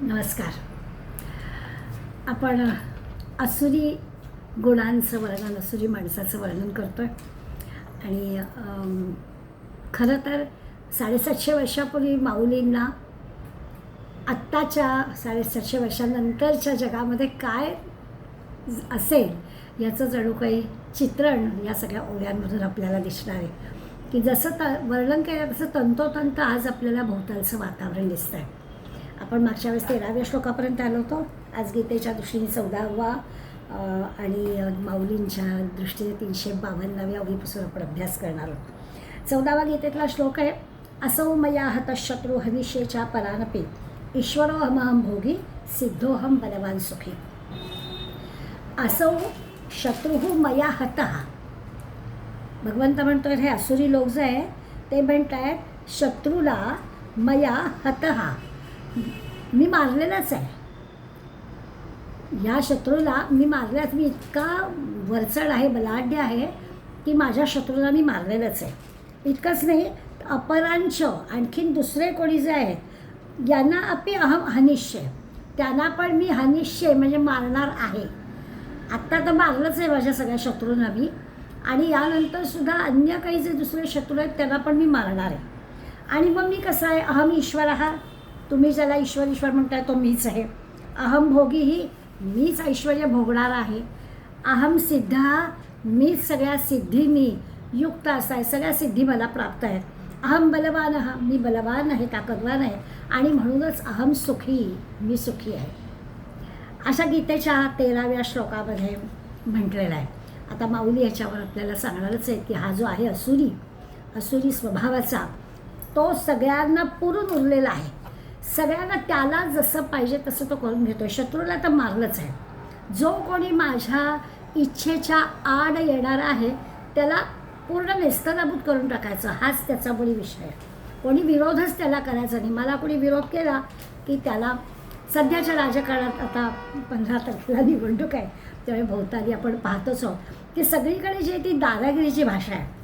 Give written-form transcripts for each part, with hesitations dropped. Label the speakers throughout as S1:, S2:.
S1: नमस्कार. आपण असुरी गुणांचं वर्णन, असुरी माणसाचं वर्णन करतो आहे. आणि खरं तर 750 वर्षापूर्वी माऊलींना आत्ताच्या 750 वर्षानंतरच्या जगामध्ये काय असेल याचं जणू काही चित्रण या सगळ्या ओव्यांमधून आपल्याला दिसणार आहे. की जसं वर्णन केलं तसं तंतोतंत आज आपल्याला भोवतालचं वातावरण दिसतं आहे. आपण मागच्या वेळेस 13व्या श्लोकापर्यंत आलो होतो. आज गीतेच्या दृष्टीने 14वा आणि माऊलींच्या दृष्टीने 352व्या ओळीपासून आपण अभ्यास करणार आहोत. 14वा गीतेतला श्लोक आहे, असौ मया हतः शत्रू हनिशेच्या परानपी ईश्वरोऽहमहं भोगी सिद्धोऽहं बलवान सुखी. असौ शत्रुः मया हतः. भगवंत म्हणतोय हे असुरी लोक जे आहे ते म्हणत आहेत शत्रूला मया हतः, मी मारलेलाच आहे. या शत्रूला मी मारल्यात. मी इतका वरचढ आहे, बलाढ्य आहे की माझ्या शत्रूला मी मारलेलंच आहे. इतकंच नाही, अपरांश आणखीन दुसरे कोणी जे आहेत यांना अपि अहम हनिष्य, त्यांना पण मी हनिष्य म्हणजे मारणार आहे. आत्ता तर मारलंच आहे माझ्या सगळ्या शत्रूंना मी, आणि यानंतरसुद्धा अन्य काही जे दुसरे शत्रू आहेत त्यांना पण मी मारणार आहे. आणि मग मी कसं आहे, अहम ईश्वरः, तुम्ही ज्याला ईश्वर ईश्वर म्हणताय तो मीच आहे. अहम भोगी ही, मीच ऐश्वर्य भोगणार आहे. अहम सिद्धा, मीच सगळ्या सिद्धींनी युक्त असाय, सगळ्या सिद्धी मला प्राप्त आहेत. अहम बलवान, मी बलवान आहे, ताकदवान आहे. आणि म्हणूनच अहम सुखी, मी सुखी आहे. अशा गीतेच्या 13व्या श्लोकामध्ये म्हटलेलं आहे. आता माऊली ह्याच्यावर आपल्याला सांगणारच आहे की हा जो आहे असुरी स्वभावाचा, तो सगळ्यांना पुरून उरलेला आहे. सगळ्यांना त्याला जसं पाहिजे तसं तो करून घेतो. शत्रूला तर मारलंच आहे. जो कोणी माझ्या इच्छेच्या आड येणार आहे त्याला पूर्ण नेस्तनाबूत करून टाकायचं, हाच त्याचा मुळी विषय आहे. कोणी विरोधच त्याला करायचा नाही. मला कोणी विरोध केला की त्याला, सध्याच्या राजकारणात आता 15 तारखेला निवडणूक आहे त्यामुळे भोवताली आपण पाहतोच आहोत की सगळीकडे जी ती दादागिरीची भाषा आहे.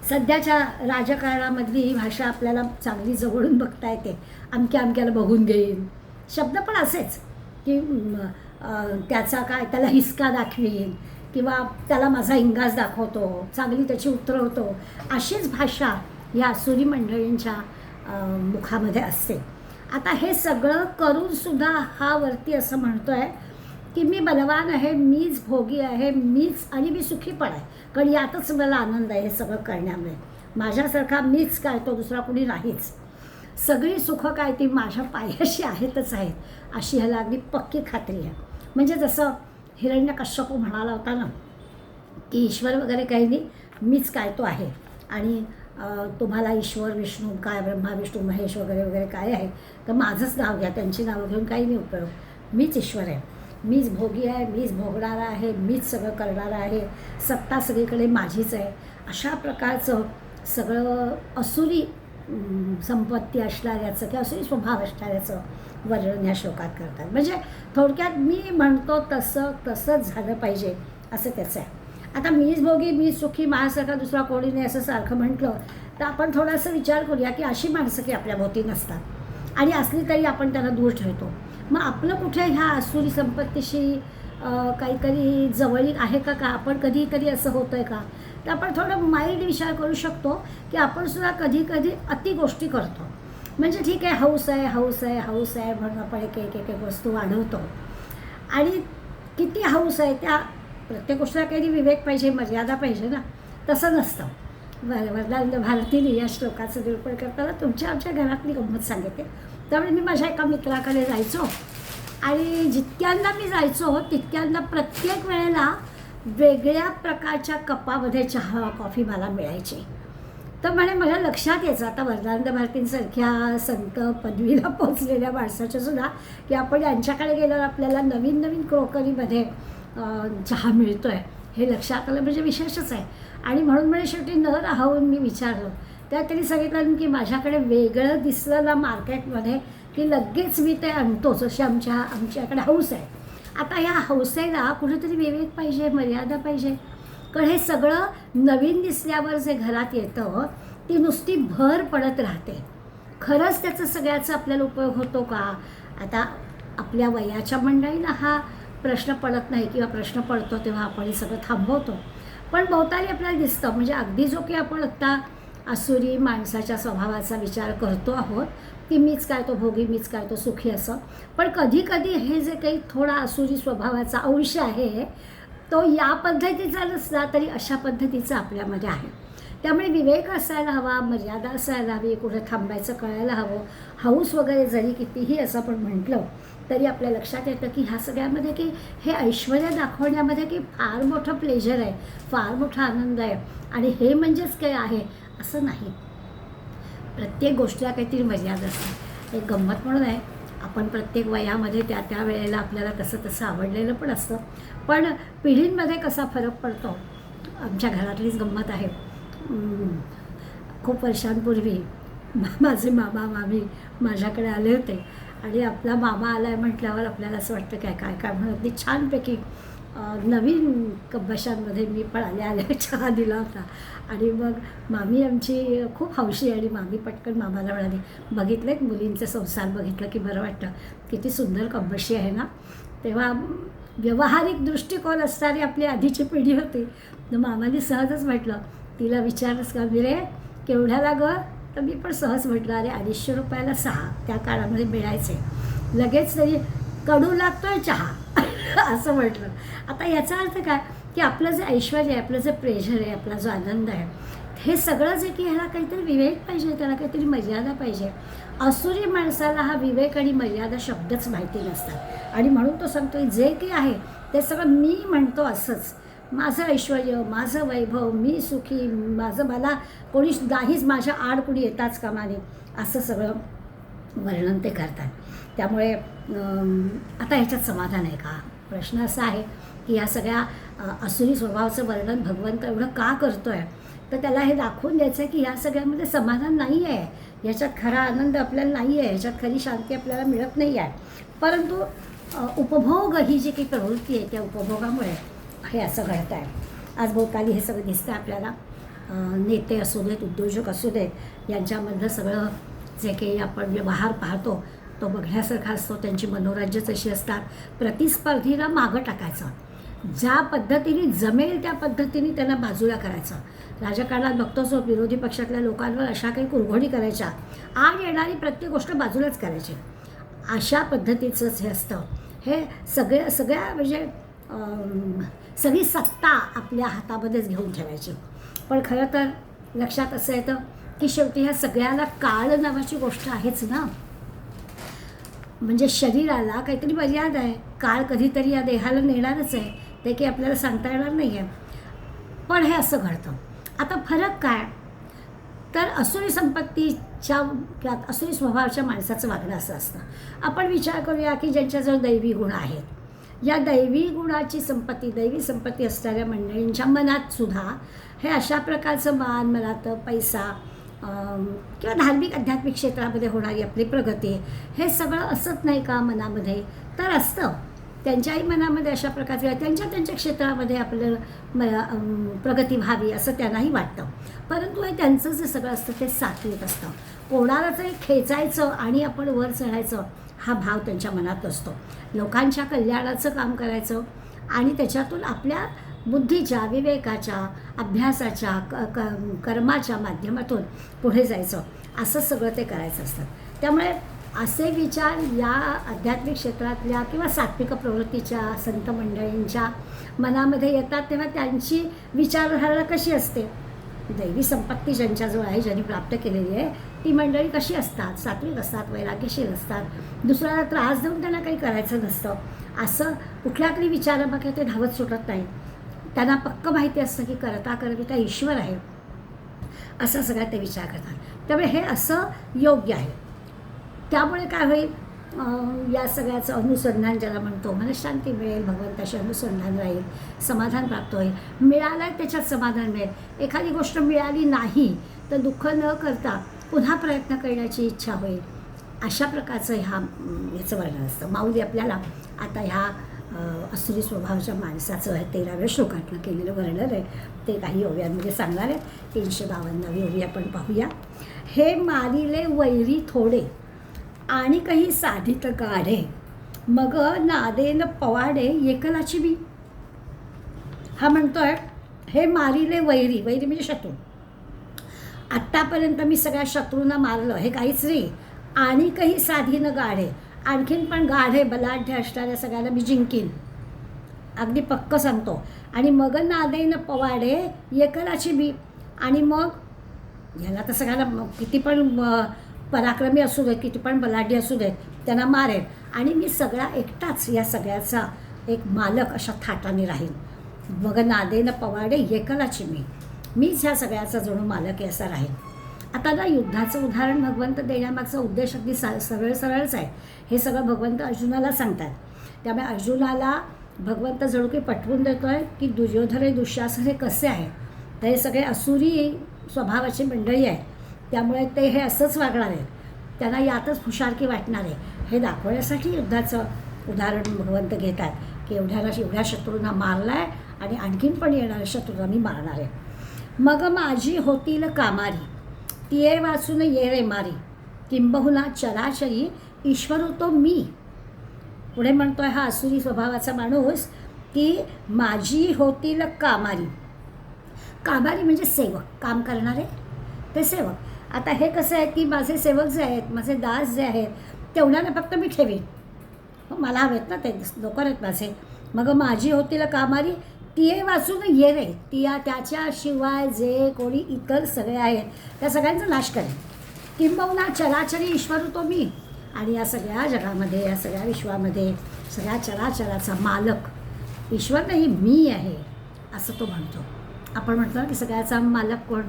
S1: सध्याच्या राजकारणामधली ही भाषा आपल्याला चांगली जवळून बघता येते. अमक्याला बघून घेईन, शब्द पण असेच की त्याचा काय, त्याला हिसका दाखवीन किंवा त्याला माझा इंगाज दाखवतो, चांगली त्याची उतरवतो, अशीच भाषा या असुरी मंडळींच्या मुखामध्ये असते. आता हे सगळं करूनसुद्धा हा वरती असं म्हणतो आहे की मी बलवान आहे, मीच भोगी आहे, मीच, आणि मी सुखी पण आहे. कारण यातच मला आनंद आहे हे सगळं करण्यामुळे. माझ्यासारखा मीच काय, तो दुसरा कुणी नाहीच. सगळी सुखं काय ती माझ्या पायाशी आहेतच आहेत, अशी ह्याला अगदी पक्की खात्री आहे. म्हणजे जसं हिरण्यकश्यप म्हणाला होता ना की ईश्वर वगैरे काही नाही, मीच काय तो आहे. आणि तुम्हाला ईश्वर विष्णू काय, ब्रह्मा विष्णू महेश वगैरे वगैरे काय आहे तर माझंच नाव घ्या, त्यांची नावं घेऊन काही नाही उपयोग. मीच ईश्वर आहे, मीच भोगी आहे, मीच भोगणारा आहे, मीच सगळं करणारं आहे, सत्ता सगळीकडे माझीच आहे. अशा प्रकारचं सगळं असुरी संपत्ती असणाऱ्याचं किंवा असुरी स्वभाव असणाऱ्याचं वर्णन ह्या श्लोकात करतात. म्हणजे थोडक्यात मी म्हणतो तसंच झालं पाहिजे असं त्याचं आहे. आता मीच भोगी, मीच सुखी, माझ्यासारखा दुसरा कोणी नाही असं सारखं म्हटलं तर आपण थोडासा विचार करूया की अशी माणसं की आपल्या भोवती नसतात, आणि असली तरी आपण त्यांना दूर ठेवतो. मग आपलं कुठे ह्या असुरी संपत्तीशी काहीतरी जवळीक आहे का आपण कधीतरी असं होतं आहे का? तर आपण थोडं माइंड विचार करू शकतो की आपण सुद्धा कधी कधी अति गोष्टी करतो. म्हणजे ठीक आहे, हौस आहे म्हणून आपण एक वस्तू वाढवतो. आणि किती हौस आहे, त्या प्रत्येक गोष्टीला काही विवेक पाहिजे, मर्यादा पाहिजे ना. तसं नसतं. वरदानंद भारतीने या श्लोकाचं निरूपण करताना तुमच्या आमच्या घरातली गंमत सांगितली. त्यामुळे मी माझ्या एका मित्राकडे जायचो, आणि जितक्यांदा मी जायचो तितक्यांदा प्रत्येक वेळेला वेगळ्या प्रकारच्या कपामध्ये चहा कॉफी मला मिळायची. तर म्हणे मला लक्षात यायचं आता वरदानंद भारतींसारख्या संत पदवीला पोचलेल्या माणसाच्या सुद्धा की आपण यांच्याकडे गेल्यावर आपल्याला नवीन नवीन क्रोकरीमध्ये चहा मिळतो आहे हे लक्षात आलं म्हणजे विशेषच आहे. आणि म्हणून म्हणजे शेवटी न राहून मी विचारलं, त्या त्यांनी सांगितलं की माझ्याकडे वेगळं दिसलं ना मार्केटमध्ये की लगेच मी ते आणतोच, अशी आमच्याकडे हौस आहे. आता ह्या हौसेला कुठेतरी विवेक पाहिजे, मर्यादा पाहिजे. कारण हे सगळं नवीन दिसल्यावर जे घरात येतं ती नुसती भर पडत राहते. खरंच त्याचं सगळ्याचा आपल्याला उपयोग होतो का? आता आपल्या वयाच्या मंडळीला हा प्रश्न पडत नाही किंवा प्रश्न पडतो तेव्हा आपण हे सगळं थांबवतो. पण बहुतांशी आपल्याला दिसतं, म्हणजे अगदी जो की आपण आत्ता आसुरी माणसाच्या स्वभावाचा विचार करतो आहोत की मीच काय तो भोगी, मीच काय तो सुखी असं. पण कधी कधी हे जे काही थोडा आसुरी स्वभावाचा अंश आहे तो या पद्धतीचा नसला तरी अशा पद्धतीचा आपल्यामध्ये आहे. त्यामुळे विवेक असायला हवा, मर्यादा असायला हवी, कुठे थांबायचं कळायला हवं. हौस वगैरे जरी कितीही असं आपण म्हटलं तरी आपल्या लक्षात येतं की ह्या सगळ्यामध्ये की हे ऐश्वर्य दाखवण्यामध्ये की फार मोठं प्लेजर आहे, फार मोठा आनंद आहे आणि हे म्हणजेच काय आहे असं नाही. प्रत्येक गोष्टीला काहीतरी मर्यादा असते. एक गंमत म्हणून आहे, आपण प्रत्येक वयामध्ये त्या त्या वेळेला आपल्याला तसं तसं आवडलेलं पण असतं. पण पिढींमध्ये कसा फरक पडतो. आमच्या घरातलीच गंमत आहे. खूप वर्षांपूर्वी माझे मामा मामी माझ्याकडे आले होते आणि आपला मामा आला आहे म्हटल्यावर आपल्याला असं वाटतं काय काय काय म्हणून अगदी छानपैकी नवीन कब्बशांमध्ये मी पण आले चहा दिला होता. आणि मग मामी आमची खूप हौशी आणि मामी पटकन मामाला म्हणाली, बघितलं एक मुलींचे संसार बघितलं की बरं वाटतं, किती सुंदर कब्बशी आहे ना. तेव्हा व्यावहारिक दृष्टिकोन असणारी आपली आधीची पिढी होती. तर मामाने सहजच म्हटलं, तिला विचारच का मी रे केवढ्याला गं, तर मी पण सहज म्हटलं अरे 250 रुपयाला 6 त्या काळामध्ये मिळायचे. लगेच तरी कडू लागतोय चहा असं म्हटलं. आता याचा अर्थ काय की आपलं जे ऐश्वर्य आहे, आपलं जे प्रेशर आहे, आपला जो आनंद आहे, हे सगळं जे की ह्याला काहीतरी विवेक पाहिजे, त्याला काहीतरी मर्यादा पाहिजे. आसुरी माणसाला हा विवेक आणि मर्यादा शब्दच माहिती नसतात आणि म्हणून तो सांगतो जे काही आहे ते सगळं मी म्हणतो असंच, माझं ऐश्वर्य, माझं वैभव, मी सुखी, मला कोणी नाहीच, माझ्या आड कुणी येताच कामा नये, असं सगळं वर्णन ते करतात. त्यामुळे आता ह्याच्यात समाधान आहे का? प्रश्न असा आहे की या सगळ्या आसुरी स्वभावाचं वर्णन भगवंत एवढं का करतो आहे, तर त्याला हे दाखवून द्यायचं आहे की ह्या सगळ्यामध्ये समाधान नाही आहे, ह्याच्यात खरा आनंद आपल्याला नाही आहे, ह्याच्यात खरी शांती आपल्याला मिळत नाही आहे. परंतु उपभोग ही जी काही प्रवृत्ती आहे त्या उपभोगामुळे हे असं घडतं आहे. आज भोवताली हे सगळं दिसतं आपल्याला. नेते असू देत, उद्योजक असू देत, यांच्यामधलं सगळं जे काही आपण व्यवहार पाहतो तो बघण्यासारखा असतो. त्यांची मनोराज्यच अशी असतात. प्रतिस्पर्धीला मागं टाकायचं, ज्या पद्धतीने जमेल त्या पद्धतीने त्यांना बाजूला करायचं. राजकारणात बघतोच विरोधी पक्षातल्या लोकांवर अशा काही कुरघोडी करायच्या, आड येणारी प्रत्येक गोष्ट बाजूलाच करायची. अशा पद्धतीचंच हे असतं. हे सगळ्या म्हणजे सगळी सत्ता आपल्या हातामध्येच घेऊन ठेवायची. पण खरं तर लक्षात असं येतं की शेवटी ह्या सगळ्याला काळ नावाची गोष्ट आहेच ना. म्हणजे शरीराला काहीतरी मर्यादा आहे, काळ कधीतरी या देहाला नेणारच आहे, ते काही आपल्याला सांगता येणार नाही आहे. पण हे असं घडतं. आता फरक काय, तर आसुरी संपत्तीच्या किंवा आसुरी स्वभावाच्या माणसाचं वागणं असं असतं. आपण विचार करूया की ज्यांच्याजवळ दैवी गुण आहेत, या दैवी गुणाची संपत्ती, दैवी संपत्ती असणाऱ्या मंडळींच्या मनात सुद्धा हे अशा प्रकारचं मान, मनात पैसा किंवा धार्मिक आध्यात्मिक क्षेत्रामध्ये होणारी आपली प्रगती, हे सगळं असत नाही का मनामध्ये? तर असतं. त्यांच्याही मनामध्ये अशा प्रकारचे त्यांच्या क्षेत्रामध्ये आपल्याला प्रगती व्हावी असं त्यांनाही वाटतं. परंतु हे त्यांचं जे सगळं असतं ते सात्विक असतं. कोणाला तरी खेचायचं आणि आपण वर चढायचं हा भाव त्यांच्या मनात असतो. लोकांच्या कल्याणाचं काम करायचं आणि त्याच्यातून आपल्या बुद्धीच्या, विवेकाच्या, अभ्यासाच्या, कर्माच्या माध्यमातून पुढे जायचं, असं सगळं ते करायचं असतं. त्यामुळे असे विचार या आध्यात्मिक क्षेत्रातल्या किंवा सात्विक प्रवृत्तीच्या संत मंडळींच्या मनामध्ये येतात, तेव्हा त्यांची विचारधारणा कशी असते? दैवी संपत्ती ज्यांच्याजवळ आहे, ज्यांनी प्राप्त केलेली आहे, ती मंडळी कशी असतात? सात्विक असतात, वैराग्यशील असतात, दुसऱ्याला त्रास देऊन त्यांना काही करायचं नसतं. असं कुठल्या तरी विचारामागे ते धावत सुटत नाही. त्यांना पक्क माहिती असतं की करता करविता ईश्वर आहे, असं सगळ्यात ते विचार करतात. त्यामुळे हे असं योग्य आहे. त्यामुळे काय होईल, या सगळ्याचं अनुसंधान ज्याला म्हणतो, मनःशांती मिळेल, भगवंताशी अनुसंधान राहील, समाधान प्राप्त होईल. मिळालं त्याच्यात समाधान मिळेल. एखादी गोष्ट मिळाली नाही तर दुःख न करता पुन्हा प्रयत्न करण्याची इच्छा होईल. अशा प्रकारचं याचं वर्णन असतं. माऊली आपल्याला आता ह्या आसुरी स्वभावाच्या माणसाचं 13व्या श्लोकातनं केलेलं वर्णन आहे ते काही ओव्यांमध्ये सांगणार आहे. 352वी ओवी आपण पाहूया. हे मारिले वैरी थोडे, आणि काही साधित गाढे मग नादेन पवाडे एकलाची मी. हा म्हणतोय हे मारिले वैरी, वैरी म्हणजे शत्रू. आत्तापर्यंत मी सगळ्या शत्रूंना मारलं, हे काहीच नाही. आणि काही साधीनं गाढे, आणखीन पण गाढे बलाढ्य असणाऱ्या सगळ्यांना मी जिंकीन, अगदी पक्क सांगतो. आणि मग नादेन पवाडे एकलाची मी. आणि मग ह्याला तर सगळ्यांना किती पण पराक्रमी असू देत, किती पण बलाढ्य असू देत, त्यांना मारेल. आणि मी सगळा एकटाच या सगळ्याचा एक मालक अशा थाटाने राहील. मग नादेन पवाडे एकलाची मी, मीच ह्या सगळ्याचा जणू मालक आहे असा राहील. आता ना युद्धाचं उदाहरण भगवंत देण्यामागचा उद्देश अगदी सरळच आहे. हे सगळं भगवंत अर्जुनाला सांगतात. त्यामुळे अर्जुनाला भगवंत जणू काही पटवून देतो आहे की दुर्योधन दुःशासन हे कसे आहे, तर हे सगळे असुरी स्वभावाची मंडळी आहे. त्यामुळे ते हे असंच वागणार आहेत, त्यांना यातच हुशारकी वाटणार आहे, हे दाखवण्यासाठी युद्धाचं उदाहरण भगवंत घेतात की एवढ्या शत्रूंना मारला आहे आणि आणखीन पण येणाऱ्या शत्रूंना मी मारणार आहे. मग माझी होतील कामारी, तिये वाचून ये रे मारी, किंबहुना चराचरी ईश्वर तो मी. पुढे म्हणतोय हा असुरी स्वभावाचा माणूस की माझी होतील कामारी. कामारी म्हणजे सेवक, काम करणारे ते सेवक. आता हे कसं आहे की माझे सेवक जे आहेत, माझे दास जे आहेत, तेवढ्याने फक्त मी ठेवीन, मला हवेत ना ते नोकर आहेत माझे. मग माझी होतील कामारी, तिये वाचून ये रे, त्याच्याशिवाय जे कोणी इतर सगळे आहेत त्या सगळ्यांचा नाश करेल. किंबहुना चराचरी ईश्वर तो मी. आणि या सगळ्या जगामध्ये, या सगळ्या विश्वामध्ये, सगळ्या चराचराचा मालक ईश्वर नाही, मी आहे असं तो म्हणतो. आपण म्हणतो ना की सगळ्याचा मालक कोण,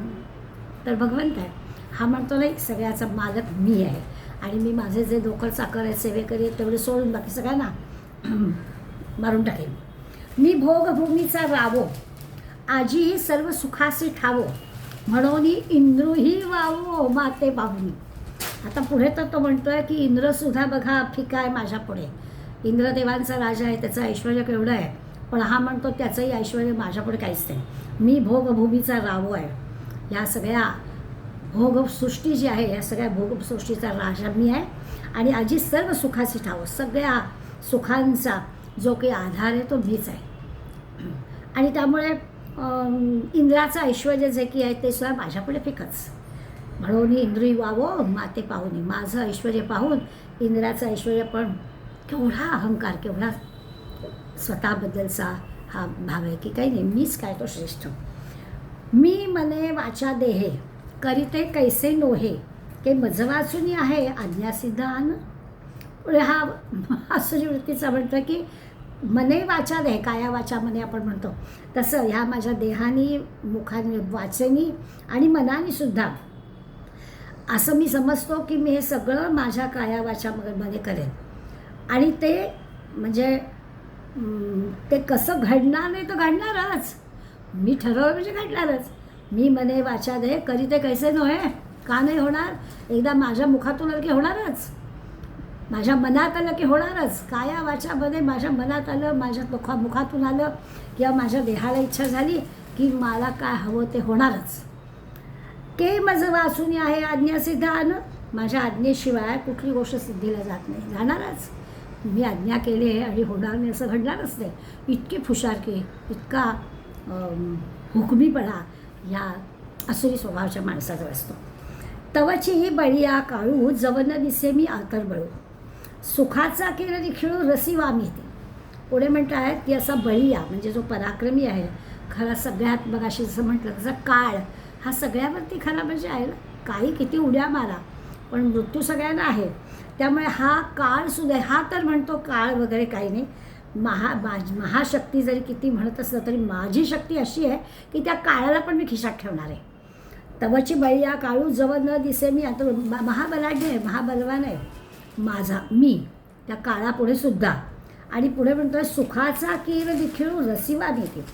S1: तर भगवंत आहे. हा म्हणतो नाही, सगळ्याचा मालक मी आहे आणि मी माझे जे नोकर चाकर आहेत, सेवेकरी आहेत, तेवढे सोडून बाकी सगळ्यांना मारून टाकेन. मी भोगभूमीचा रावो, आजीही सर्व सुखासी ठावो, म्हणून इंद्रूही वावो माते बाहुनी. आता पुढे तर तो म्हणतोय की इंद्रसुद्धा बघा फिका आहे माझ्या पुढे. इंद्रदेवांचा राजा आहे, त्याचं ऐश्वर केवढं आहे, पण हा म्हणतो त्याचंही ऐश्वर माझ्या पुढे काहीच नाही. मी भोगभूमीचा रावो आहे, ह्या सगळ्या भोगसृष्टी जी आहे, या सगळ्या भोगसृष्टीचा राजा मी आहे. आणि आजी सर्व सुखाची ठावो, सगळ्या सुखांचा जो काही आधार आहे तो मीच आहे. आणि त्यामुळे इंद्राचं ऐश्वर जे की आहे ते सुद्धा माझ्यापुढे फिकच. म्हणून इंद्री वावो माते पाहुनी. माझं ऐश्वर पाहून इंद्राचं ऐश्वर पण केवढा अहंकार, केवढा स्वतःबद्दलचा हा भाव आहे की काही नाही, मीच काय तो श्रेष्ठ. मी मने वाचा देहे, करीते कैसे नोहे, के मज वाचून आहे आज्ञासिद्ध आन. पुढे हा आसुरी वृत्तीचा म्हणतो की मने वाचा देह, काया वाचा मने आपण म्हणतो तसं ह्या माझ्या देहानी, मुखाने, वाचेनी आणि मनाने सुद्धा असं मी समजतो की मी हे सगळं माझ्या काया वाचामध्ये करेन. आणि ते म्हणजे ते कसं घडणार नाही तर घडणारच, मी ठरवलं म्हणजे घडणारच. मी मने वाचा दे करीते कैसे नोहे, का नाही होणार, एकदा माझ्या मुखातून आलं की होणारच, माझ्या मनात आलं की होणारच. काया वाचामध्ये माझ्या मनात आलं, माझ्या मुखातून आलं किंवा माझ्या देहाला इच्छा झाली की मला काय हवं ते होणारच. के मज वाचून आहे आज्ञासिद्ध आन, माझ्या आज्ञेशिवाय कुठली गोष्ट सिद्धीला जात नाही, जाणारच. मी आज्ञा केली आहे आणि होणार नाही असं घडणारच नाही. इतकी फुशारकी, इतका हुकमीपणा या असुरी स्वभावाच्या माणसाजवळ असतो. तवचीही बळीया काळू, जवन दिसे मी आतर बळू, सुखाचा केलं निखिळू रसी वामी येते. पुढे म्हणतात की असा बळीया म्हणजे जो पराक्रमी आहे, खरा सगळ्यात मगाशी जसं म्हटलं तसं काळ हा सगळ्यावरती खरा म्हणजे आहे ना. काही किती उड्या मारा पण मृत्यू सगळ्यांना आहे. त्यामुळे हा काळसुद्धा, हा तर म्हणतो काळ वगैरे काही नाही, महाशक्ती जरी किती म्हणत असलं तरी माझी शक्ती अशी आहे की त्या काळाला पण मी खिशात ठेवणार आहे. तवची बळीया काळू जव न दिसे मी आता महाबलाढ्य आहे, महाबलवान आहे माझा मी त्या काळापुढे सुद्धा. आणि पुढे म्हणतोय सुखाचा कीर दिखिळू रसिवा नेते.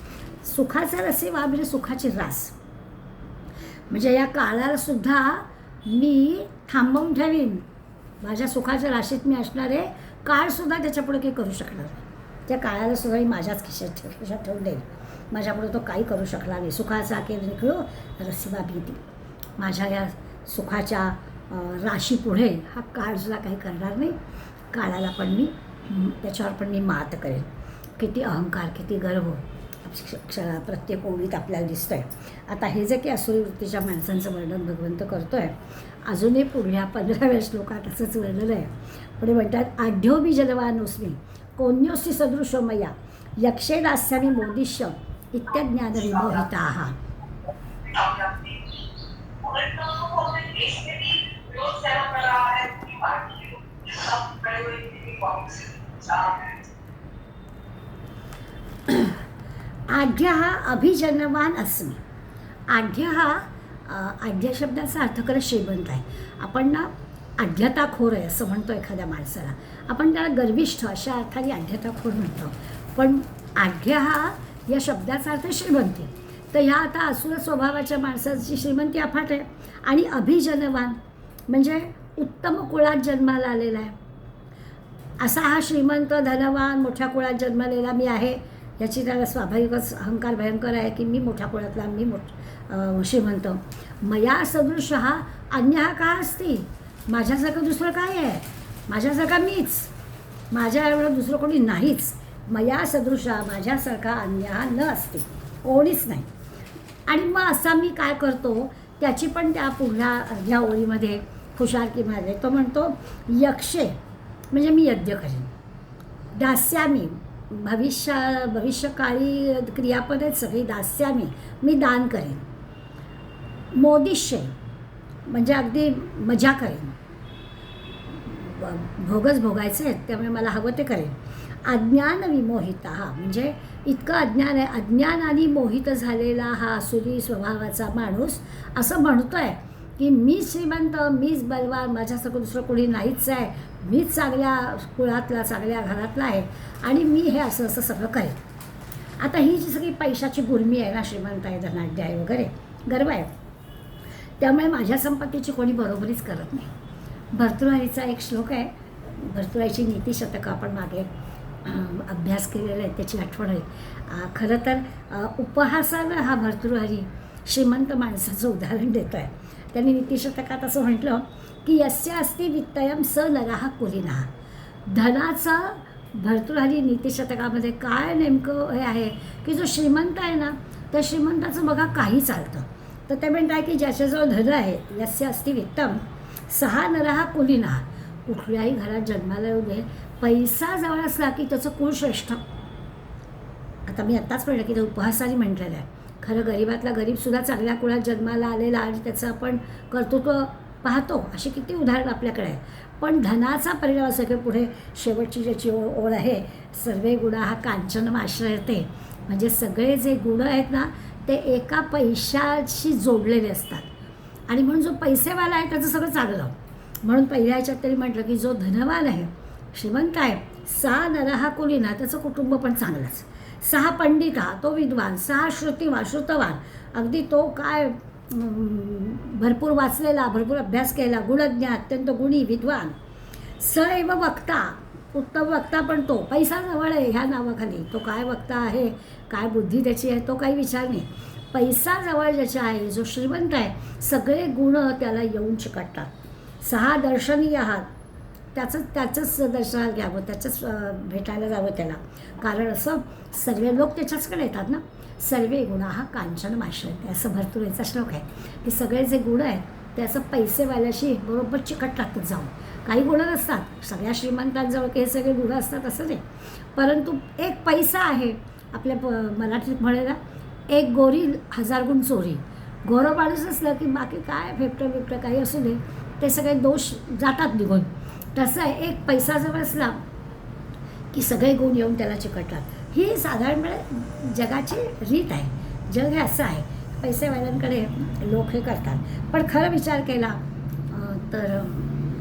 S1: सुखाचा रसिवा म्हणजे सुखाची रास, म्हणजे या काळाला सुद्धा मी थांबवून ठेवीन. माझ्या सुखाच्या राशीत मी असणारे काळसुद्धा त्याच्यापुढे काही करू शकणार नाही. त्या काळाला सुद्धा मी माझ्याच खिशात ठेवून देईल, माझ्यापुढे तो काही करू शकला नाही. सुखाचा केर निखळू रसिवा भीती. माझ्या या सुखाच्या राशी पुढे हा काळसुद्धा काही करणार नाही. काळाला पण मी त्याच्यावर पण मी मात करेन. किती अहंकार, किती गर्व प्रत्येक ओळीत आपल्याला दिसतं आहे. आता हे जे काही असुरी वृत्तीच्या माणसांचं वर्णन भगवंत करतो आहे, अजूनही पुढल्या 15व्या श्लोकात असंच वर्णन आहे. पुढे म्हणतात, आढ्योबी जलवानोस्मी कोन्योस्ति सदृशो मया यक्षे दास्यामी मोदिष्य इत्यज्ञानविमोहिताः. आढ्य हा अभिजनवान अस्मी. आढ्य हा आढ्य शब्दाचा अर्थ खरं श्रीमंत आहे. आपण ना आढ्यताखोर आहे असं म्हणतो एखाद्या माणसाला. आपण त्याला गर्विष्ठ अशा अर्थाने आढ्यताखोर म्हणतो. पण आढ्य हा या शब्दाचा अर्थ श्रीमंती. तर ह्या आता असुर स्वभावाच्या माणसाची श्रीमंती अफाट आहे. आणि अभिजनवान म्हणजे उत्तम कुळात जन्माला आलेला आहे. असा हा श्रीमंत धनवान मोठ्या कुळात जन्मलेला मी आहे, याची त्याला स्वाभाविकच अहंकार भयंकर आहे की मी मोठ्या कुळातला, मी श्रीमंत. मया सदृश हा अन्य हा का असती. माझ्यासारखं दुसरं काय आहे. माझ्यासारखा मीच, माझ्या एवढं दुसरं कोणी नाहीच. मया सदृशा माझ्यासारखा अन्य हा न असते, कोणीच नाही. आणि मग असा मी काय करतो त्याची पण त्या पुढल्या अर्ध्या ओळीमध्ये खुशालकीमध्ये तो म्हणतो, यक्षे म्हणजे मी यज्ञ करेन. दास्यामी भविष्यकाळी क्रियापद आहेत सगळी. दास्यामी मी दान करेन. मोदिष्य म्हणजे अगदी मजा करेन. भोगच भोगायचे आहेत त्यामुळे मला हवं ते करेन. अज्ञान विमोहिता म्हणजे इतकं अज्ञान आहे. अज्ञानाने मोहित झालेला हा असुरी स्वभावाचा माणूस असं म्हणतो आहे की मीच श्रीमंत, मीच बलवान, माझ्यासारखं दुसरं कोणी नाहीच आहे, मीच चांगल्या कुळातला चांगल्या घरातला आहे आणि मी हे असं असं सगळं करेन. आता ही जी सगळी पैशाची गुर्मी आहे ना, श्रीमंत आहे, धनाढ्य आहे वगैरे, गर्व आहे, त्यामुळे माझ्या संपत्तीची कोणी बरोबरीच करत नाही. भर्तृहरीचा एक श्लोक आहे. भर्तृहरीची नीतिशतकं आपण मागे अभ्यास केलेला आहे, त्याची आठवण आहे. खरं तर उपहासानं हा भर्तृहरी श्रीमंत माणसाचं उदाहरण देतो आहे. त्यांनी नीतिशतकात असं म्हटलं की यस्य अस्ति वित्तयं स नरः कुलीनः. धनाचं भर्तृहरी नीतिशतकामध्ये काय नेमकं हे आहे की जो श्रीमंत आहे ना, त्या श्रीमंताचं बघा काही चालतं. तर ते म्हणत आहे की ज्याच्याजवळ धन आहे, यस्य अस्ति वित्तम सहा नरः कुलीनः. कुठल्याही घरात जन्माला येऊ दे, पैसा जवळ असला की त्याचं कुळ श्रेष्ठ. आता मी आत्ताच म्हणलं की ते उपहासाने म्हटलेलं आहे. खरं गरिबातला गरीबसुद्धा चांगल्या कुळात जन्माला आलेला आणि त्याचं आपण कर्तृत्व पाहतो. अशी किती उदाहरण आपल्याकडे आहे. पण धनाचा परिणाम असं की पुढे शेवटची ज्याची ओळ आहे, सर्वे गुणा हा कांचन आश्रयते. म्हणजे सगळे जे गुण आहेत ना ते एका पैशाशी जोडलेले असतात. आणि म्हणून जो पैसेवाला आहे त्याचं सगळं चांगलं. म्हणून पहिल्या ह्याच्यात तरी म्हटलं की जो धनवान आहे, श्रीमंत आहे, सा नरहा कुलीना, त्याचं कुटुंब पण चांगलंच. सहा पंडिता, तो विद्वान. सहा श्रुतवान, अगदी तो काय भरपूर वाचलेला, भरपूर अभ्यास केला, गुणज्ञ, अत्यंत गुणी, विद्वान. स एव वक्ता, उत्तम वक्ता पण तो. पैसा जवळ आहे ह्या नावाखाली. तो काय वक्ता आहे, काय बुद्धी त्याची आहे, तो काही विचार नाही. पैसा जवळ ज्याच्या आहे, जो श्रीमंत आहे, सगळे गुण त्याला येऊन चिकटतात. सहा दर्शनीय आहात, त्याचंच दर्शनाला घ्यावं, त्याचंच भेटायला जावं त्याला. कारण असं सर्व लोक त्याच्याचकडे येतात ना. सर्वे गुण हा कांचन आश्रयते, असं भर्तृहरीचा श्लोक आहे की सगळे जे गुण आहेत ते असं पैसेवाल्याशी बरोबर चिकटतात जाऊन. काही गुण नसतात सगळ्या श्रीमंतांजवळ, हे सगळे गुण असतात असं नाही. परंतु एक पैसा आहे, आपल्या मराठीत म्हणेला एक गोरी 1000 गुण चोरी. गोरं माणूस असलं की बाकी काय फेपटं बिपटं काही असू दे, ते सगळे दोष जातात निघून. तसं आहे, एक पैसा जवळ असला की सगळे गुण येऊन त्याला चिकटतात. ही साधारणपणे जगाची रीत आहे. जग हे असं आहे, पैसेवाल्यांकडे लोक हे करतात. पण खरं विचार केला तर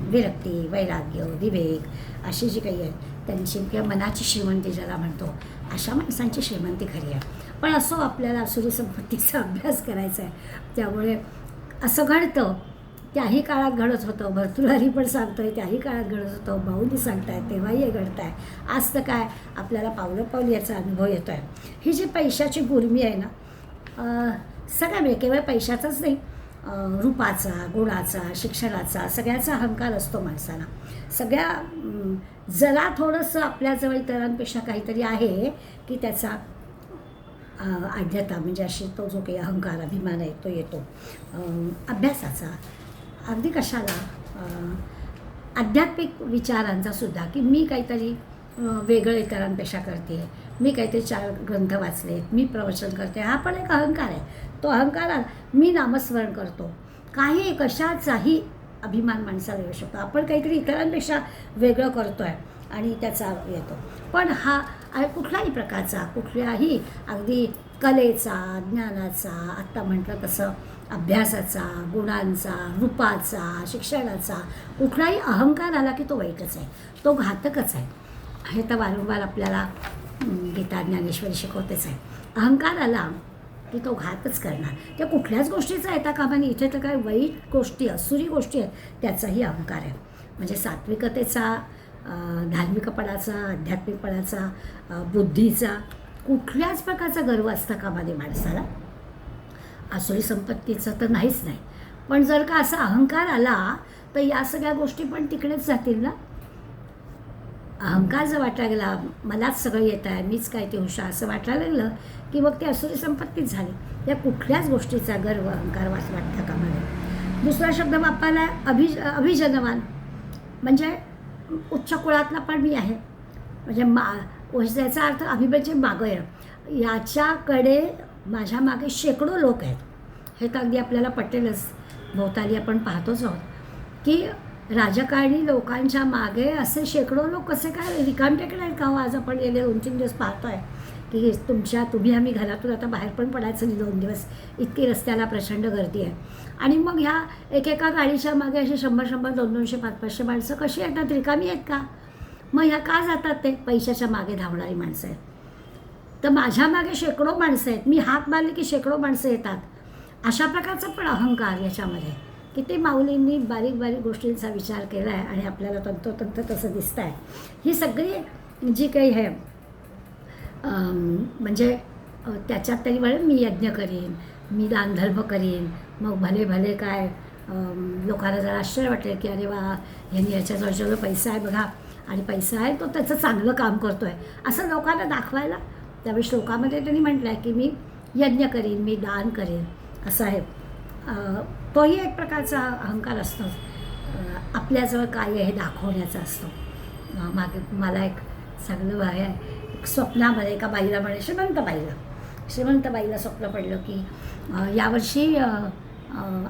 S1: विरक्ती, वैराग्य, विवेक अशी जी काही आहे त्यांची किंवा मनाची श्रीमंती ज्याला म्हणतो, अशा माणसांची श्रीमंती खरी आहे. पण असो, आपल्याला असुरी संपत्तीचा अभ्यास करायचा आहे. त्यामुळे असं घडतं, त्याही काळात घडत होतं. भर्तृहरी पण सांगतोय त्याही काळात घडत होतं. भाऊनी सांगताय तेव्हाही हे घडत आहे. आज तर काय आपल्याला पावलं पावली याचा अनुभव येतो आहे. ही जी पैशाची गुर्मी आहे ना, सगळ्या केवळ पैशाचंच नाही, रूपाचा, गुणाचा, शिक्षणाचा, सगळ्याचा अहंकार असतो माणसाला. सगळ्या जरा थोडंसं आपल्याजवळ इतरांपेक्षा काहीतरी आहे की त्याचा आढ्यता म्हणजे अशी तो जो काही अहंकार, अभिमान आहे तो येतो. अभ्यासाचा, अगदी कशाला, आध्यात्मिक विचारांचा सुद्धा, की मी काहीतरी वेगळं इतरांपेक्षा करते, मी काहीतरी 4 ग्रंथ वाचलेत, मी प्रवचन करते, हा पण एक अहंकार आहे. तो अहंकार, मी नामस्मरण करतो, काही कशाचाही अभिमान माणसाला येऊ शकतो. आपण काहीतरी इतरांपेक्षा वेगळं करतो आहे आणि त्याचा येतो. पण हा कुठल्याही प्रकारचा, कुठल्याही अगदी कलेचा, ज्ञानाचा, आत्ता म्हटलं तसं अभ्यासाचा, गुणांचा, रूपाचा, शिक्षणाचा कुठलाही अहंकार आला की तो वाईटच आहे, तो घातकच आहे. हे तर वारंवार आपल्याला गीता ज्ञानेश्वरी शिकवतेच आहे. अहंकार आला की तो घातच करणार. त्या कुठल्याच गोष्टीचा येता कामा नये. इथे तर काय वाईट गोष्टी, असुरी गोष्टी आहेत त्याचाही अहंकार आहे. म्हणजे सात्विकतेचा, धार्मिकपणाचा, आध्यात्मिकपणाचा, बुद्धीचा कुठल्याच प्रकारचा गर्व असता कामा नये माणसाला. असुरी संपत्तीचं तर नाहीच नाही. पण जर का असा अहंकार आला तर या सगळ्या गोष्टी पण तिकडेच जातील ना. अहंकार जर वाटायला लागला, मलाच सगळं येत आहे, मीच काय ते हुशार असं वाटायला लागलं की मग ती असुरी संपत्तीच झाली. या कुठल्याच गोष्टीचा गर्व, अहंकार वाटता कामा नये. दुसरा शब्द वापरला अभिजनवान, म्हणजे उच्च कुळातला पण मी आहे. म्हणजे याचा अर्थ अभिमन्यू मागं आहे. याच्याकडे माझ्या मागे शेकडो लोक आहेत. हे तर अगदी आपल्याला पटेलच. भोवताली आपण पाहतोच आहोत की राजकारणी लोकांच्या मागे असे शेकडो लोक कसे काय रिकाम टेकडे आहेत का हो. आज आपण गेले 2-3 दिवस पाहतो आहे की तुम्ही आम्ही घरातून आता बाहेर पण पडायचं नाही 2 दिवस, इतकी रस्त्याला प्रचंड गर्दी आहे. आणि मग ह्या एकेका गाडीच्या मागे असे 100-100, 200-200, 500 माणसं कशी येतात, रिकामी आहेत का. मग ह्या का जातात ते, पैशाच्या मागे धावणारी माणसं आहेत. तर माझ्या मागे शेकडो माणसं आहेत, मी हात मारले की शेकडो माणसं येतात. अशा प्रकारचा पण अहंकार याच्यामध्ये. किती माऊलींनी बारीक बारीक गोष्टींचा विचार केला आहे आणि आपल्याला तंतोतंत तसं दिसतं आहे. ही सगळी जी काही आहे म्हणजे त्याच्यात तरी वळ मी यज्ञ करीन, मी दानधर्म करीन, मग भले भले काय लोकांना जरा आश्चर्य वाटेल की अरे वा, ह्यांनी याच्याजवळ पैसा आहे बघा, आणि पैसा आहे तो त्याचं चांगलं काम करतो आहे असं लोकांना दाखवायला. त्यावेळी श्लोकामध्ये त्यांनी म्हटलं आहे की मी यज्ञ करीन, मी दान करेन, असं आहे. तोही एक प्रकारचा अहंकार असतो. आपल्याजवळ काय आहे हे दाखवण्याचा असतो. मागे मला एक चांगलं आहे, एक स्वप्नामध्ये एका बाईला म्हणे, श्रीमंतबाईला स्वप्न पडलं की यावर्षी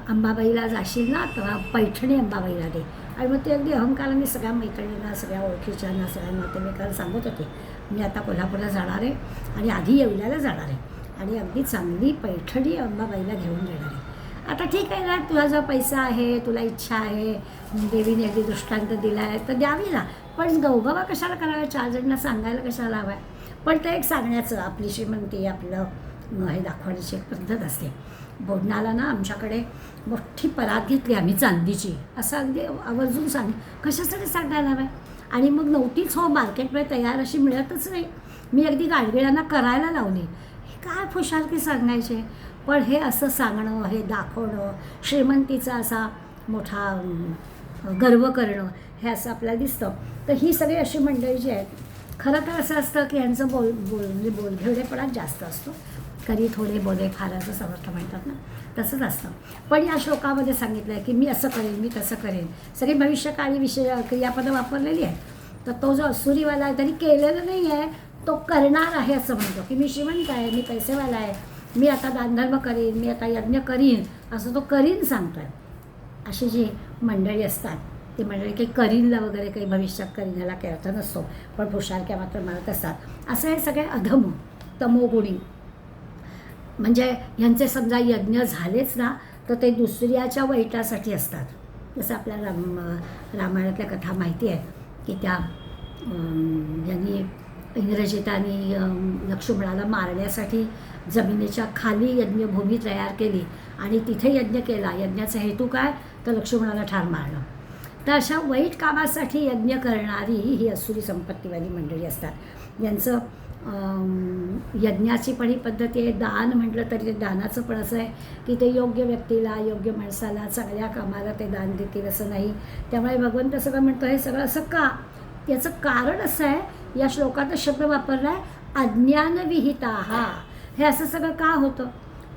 S1: अंबाबाईला जाशील ना तेव्हा पैठणी अंबाबाईला दे. आणि मग ते अगदी अहंकाराने सगळ्या मैत्रिणींना, सगळ्या ओळखीच्यांना, सगळ्या नातेवाईकांना सांगत होते, मी आता कोल्हापूरला जाणार आहे आणि आधी येवल्याला जाणार आहे आणि अगदी चांगली पैठणी अंबाबाईला घेऊन देणार आहे. आता ठीक आहे ना, तुला जो पैसा आहे, तुला इच्छा आहे, देवीने अगदी दृष्टांत दिला आहे तर द्यावी ना, पण गवगवा कशाला कराव्या, 4 जणांना सांगायला कशाला हवा आहे. पण ते एक सांगण्याचं, आपली श्रीमंती, आपलं हे दाखवण्याची एक पद्धत असते. बोडणाला ना आमच्याकडे मोठी परात घेतली आम्ही चांदीची, असं अगदी आवर्जून कशासाठी सांगायला हवं आहे. आणि मग नव्हतीच हो, मार्केटमध्ये तयार अशी मिळतच नाही. मी अगदी गाडगिळांना करायला लावली. हे काय खुशालकी सांगायचे. पण हे असं सांगणं, हे दाखवणं, श्रीमंतीचा असा मोठा गर्व करणं, हे असं आपल्याला दिसतं. तर ही सगळी अशी मंडळी जी आहेत, खरं तर असं असतं की यांचं बोलघेवडेपणाच जास्त असतो. कधी थोडे बोले फार असं समर्थ म्हणतात ना, तसंच असतं. पण या श्लोकामध्ये सांगितलं आहे की मी असं करेन, मी तसं करेन, सगळी भविष्यकाळी क्रियापदं वापरलेली आहेत. तर तो जो असुरीवाला आहे त्यांनी केलेलं नाही आहे, तो करणार आहे असं म्हणतो की मी श्रीमंत आहे, मी पैसेवाला आहे, मी आता दानधर्म करीन, मी आता यज्ञ करीन, असं तो करीन सांगतो आहे. अशी जी मंडळी असतात ती मंडळी काही करीनला वगैरे काही भविष्यात करीन ह्याला काही अर्थ नसतो, पण पुरुषार्थ्या मात्र म्हणत असतात. असं हे सगळे अधम, तमोगुणी, म्हणजे ह्यांचे समजा यज्ञ झालेच ना तर ते दुसऱ्याच्या वाईटासाठी असतात. जसं आपल्याला रामायणातल्या कथा माहिती आहे की त्या यांनी इंद्रजितांनी लक्ष्मणाला मारण्यासाठी जमिनीच्या खाली यज्ञभूमी तयार केली आणि तिथे यज्ञ केला. यज्ञाचा हेतू काय, तर लक्ष्मणाला ठार मारणं. तर अशा वाईट कामासाठी यज्ञ करणारी ही असुरी संपत्तीवाली मंडळी असतात. यांचं यज्ञाची पण ही पद्धती आहे. दान म्हटलं तरी ते दानाचं पण असं आहे की ते योग्य व्यक्तीला, योग्य माणसाला, चांगल्या कामाला ते दान देतील असं नाही. त्यामुळे भगवंत सगळं म्हणतो हे सगळं असं का? याचं कारण असं आहे, या श्लोकात शब्द वापरला आहे अज्ञानविहिताः. हे असं सगळं का होतं?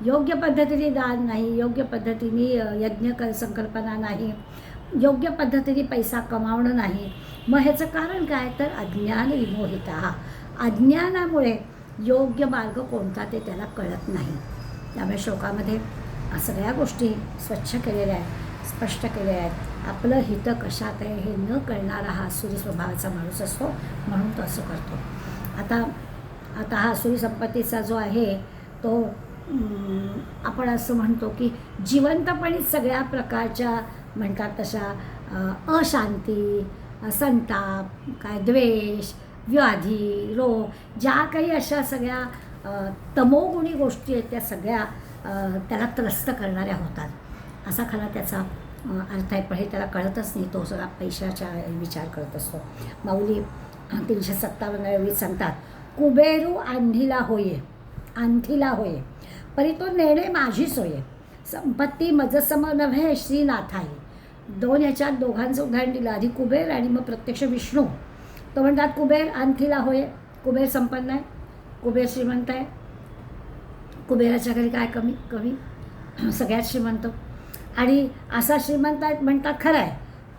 S1: योग्य पद्धतीने दान नाही, योग्य पद्धतीने यज्ञ संकल्पना नाही, योग्य पद्धतीने पैसा कमावणं नाही. मग ह्याचं कारण काय? तर अज्ञान विमोहिताः. अज्ञानामुळे योग्य मार्ग कोणता ते त्याला कळत नाही. त्यामुळे श्लोकामध्ये सगळ्या गोष्टी स्वच्छ केलेल्या आहेत, स्पष्ट केलेल्या आहेत. आपलं हित कशात आहे हे न कळणारा हा असुरी स्वभावाचा माणूस असतो, म्हणून तो असं करतो. आता हा असुरी संपत्तीचा जो आहे तो आपण असं म्हणतो की जिवंतपणीच सगळ्या प्रकारच्या म्हणतात तशा अशांती, संताप, काय द्वेष, व्याधी, रोग, ज्या काही अशा सगळ्या तमोगुणी गोष्टी आहेत त्या सगळ्या त्याला त्रस्त करणाऱ्या होतात, असा खरा त्याचा अर्थ आहे. पण हे त्याला कळतच नाही. तो सगळा पैशाचा विचार करत असतो. माऊली 357 सांगतात, कुबेरू आंधीला होये परी तो नेणे माझी सोये, संपत्ती मजसम नव्हे श्रीनाथाई. ह्याच्यात दोघांचं उदाहरण दिलं, आधी कुबेर आणि मग प्रत्यक्ष विष्णू. तो म्हणतात कुबेर आणखीला होय. कुबेर संपन्न आहे, कुबेर श्रीमंत आहे. कुबेराच्या घरी काय कमी सगळ्यात श्रीमंत. आणि असा श्रीमंत आहे म्हणतात खरं आहे,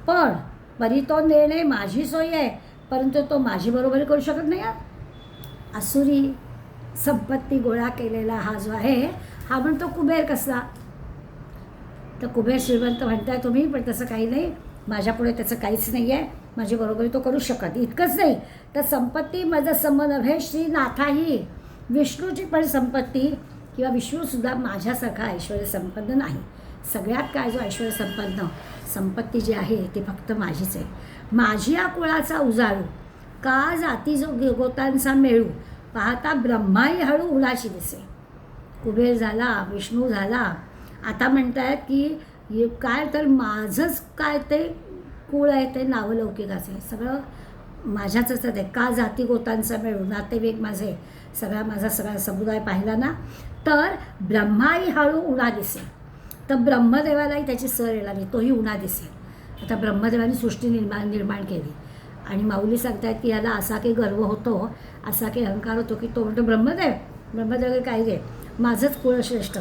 S1: पण परी तो नेणे माझी सोय आहे, परंतु तो माझी बरोबरी करू शकत नाही. असुरी संपत्ती गोळा केलेला हा जो आहे हा म्हणतो कुबेर कसला? तर कुबेर श्रीमंत म्हणताय तुम्ही, पण तसं काही नाही. माझ्यापुढे त्याचं काहीच नाही आहे, माझी बरोबरी तो करू शकत. इतकंच नाही तर संपत्ती माझं सम नव्हे श्रीनाथाही. विष्णूची पण संपत्ती किंवा विष्णूसुद्धा माझ्यासारखा ऐश्वर्य संपन्न नाही. सगळ्यात काय जो ऐश्वर्य संपन्न संपत्ती जी आहे ती फक्त माझीच आहे. माझी या कुळाचा उजाळू का जाती जो गोतांचा मेळू, पाहता ब्रह्माही हळू उलाशी दिसे. कुबेर झाला, विष्णू झाला. आता म्हणतायत की काय तर माझंच काय ते कुळ आहे ते नावलौकिकाचं आहे, सगळं माझ्याचंच आहे. का जाती गोतांचा मेळू, नातेवाईक माझे, माझा सगळा समुदाय पाहिला ना तर ब्रह्माही हळू उन्हा दिसे. तर ब्रह्मदेवालाही त्याची सर येणार नाही, तोही उन्हा दिसे. आता ब्रह्मदेवाने सृष्टी निर्माण केली आणि माऊली सांगतायत की याला असा काही गर्व होतो, असा काही अहंकार होतो की तो म्हणतो ब्रह्मदेव काय रे, माझंच कुळ श्रेष्ठ,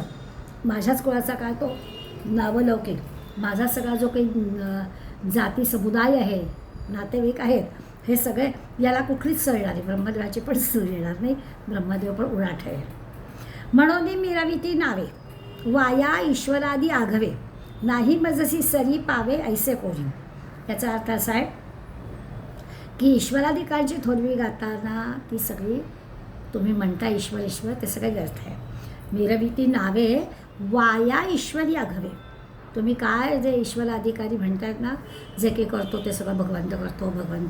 S1: माझ्याच कुळाचा काय तो नावलौकिक, माझा सगळा जो काही जाती समुदाय आहे, नातेवाईक आहेत, हे सगळे याला कुठलीच सर येणार नाही. ब्रह्मदेवाची पण सर येणार नाही, ब्रह्मदेव पण उडा ठेवेल. म्हणून मिरविती नावे वाया ईश्वरादी आघवे, नाही मजसी सरी पावे ऐसे कोरी. याचा अर्थ असा आहे की ईश्वराधिकांची थोरवी गाताना ती सगळी तुम्ही म्हणता ईश्वर ईश्वर ते सगळे व्यर्थ आहे. मिरविती नावे वाया ईश्वरी आघवे, तुम्ही काय जे ईश्वराधिकारी म्हणतायत ना, जे काही करतो ते सगळं भगवंत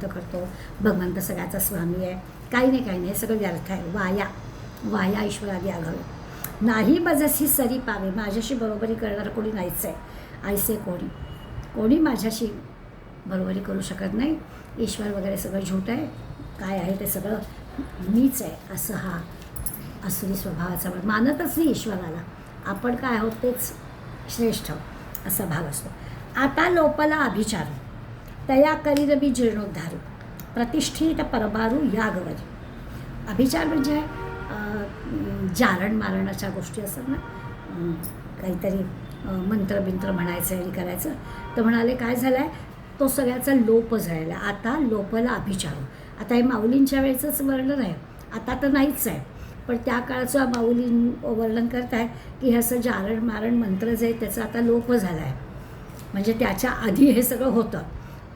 S1: करतो, भगवंत सगळ्याचा स्वामी आहे, काही नाही हे सगळं व्यर्थ आहे. वाया ईश्वरादी आघवे, नाही मजसी सरी पावे, माझ्याशी बरोबरी करणारं कोणी नाहीच आहे. ऐसे कोणी माझ्याशी बरोबरी करू शकत नाही. ईश्वर वगैरे सगळं झूट आहे, काय आहे ते सगळं मीच आहे, असं हा असुरी स्वभावाचा मानतच नाही ईश्वराला. आपण काय आहोत तेच श्रेष्ठ असा भाग असतो. आता लोपला अभिचारू तया करीरबी जीर्णोद्धारू, प्रतिष्ठित परबारू यागवरी. अभिचार म्हणजे जारण मारणाच्या गोष्टी असतात ना, काहीतरी मंत्रबिंत्र म्हणायचं आणि करायचं. तर म्हणाले काय झालं आहे, तो सगळ्याचा लोप झालेला. आता लोपला अभिचारू. आता हे माऊलींच्या वेळेचंच वर्णन आहे, आता तर नाहीच आहे, पण त्या काळचं माऊली वर्णन करत आहे की हे असं जारण मारण मंत्र जे आहे त्याचा आता लोप झाला आहे. म्हणजे त्याच्या आधी हे सगळं होतं,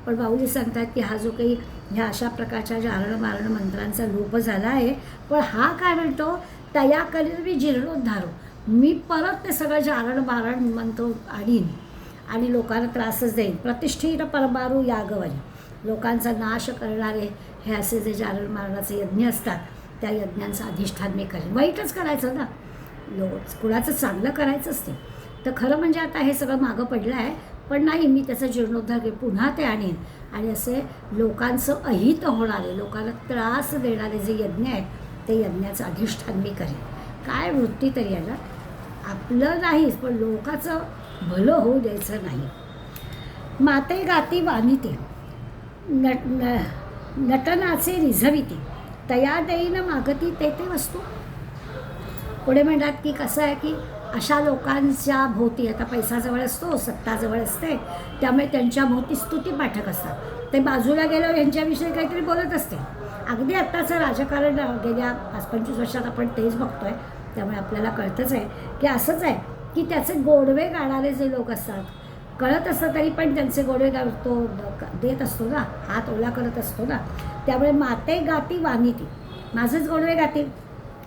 S1: पण माऊली सांगतात की हा जो काही ह्या अशा प्रकारच्या जारण मारण मंत्रांचा लोप झाला आहे. पण हा काय म्हणतो, तया करील मी जीर्णोद्धारू, मी परत ते सगळं जारण मारण मंत्र आणीन आणि लोकांना त्रासच देईन. प्रतिष्ठित परबारू यागवरी, लोकांचा नाश करणारे हे असे जे जारण मारणाचे यज्ञ असतात त्या यज्ञांचं अधिष्ठान मी करेन. वाईटच करायचं ना, कुणाचं चांगलं करायचंच नाही. तर खरं म्हणजे आता हे सगळं मागं पडलं आहे, पण नाही, मी त्याचा जीर्णोद्धार केला, पुन्हा ते आणेन आणि असे लोकांचं अहित होणारे, लोकांना त्रास देणारे जे यज्ञ आहेत ते यज्ञाचं अधिष्ठान मी करेन. काय वृत्ती तरी आहे ना, आपलं नाहीच पण लोकांचं भलं होऊ द्यायचं नाही. माते गाती वानिते नटनाचे रिझविते तया देईन मागती ते ते वस्तू. पुढे म्हणतात की कसं आहे की अशा लोकांच्या भोवती, आता पैसा जवळ असतो, सत्ता जवळ असते, त्यामुळे त्यांच्या भोवती स्तुतीपाठक असतात. ते बाजूला गेल्यावर यांच्याविषयी काहीतरी बोलत असते. अगदी आत्ताचं राजकारण गेल्या 5-25 वर्षात आपण तेच बघतो आहे. त्यामुळे आपल्याला कळतंच आहे की असंच आहे की त्याचे गोडवे गाणारे जे लोक असतात, कळत असतं तरी पण त्यांचे गोडवे तो देत असतो ना, हात ओला करत असतो ना. त्यामुळे माते गाती वानिती, माझेच गोडवे गातील,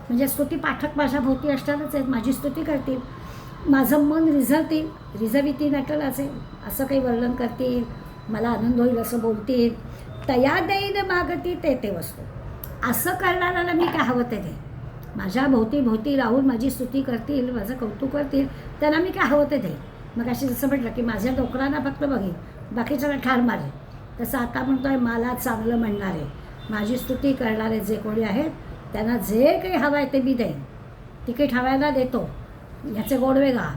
S1: म्हणजे स्तुती पाठक माझ्या भोवती असणारच आहेत, माझी स्तुती करतील, माझं मन रिझविती नटनाचे, असं काही वर्णन करतील, मला आनंद होईल असं बोलतील. तया देईन मागती ते ते वस्तू. असं करणाऱ्याला मी काय हवं ते दे. माझ्या भोवती राहून माझी स्तुती करतील, माझं कौतुक करतील, त्यांना मी काय हवं ते दे. मग अशी जसं म्हटलं की माझ्या डोकरांना फक्त बघेल, बाकीच्याला ठार मारेल, तसं आता म्हणतो आहे मला चांगलं म्हणणारे, माझी स्तुती करणारे जे कोणी आहेत त्यांना जे काही हवं आहे ते मी देईन. तिकीट हवायला देतो, ह्याचे गोडवे गा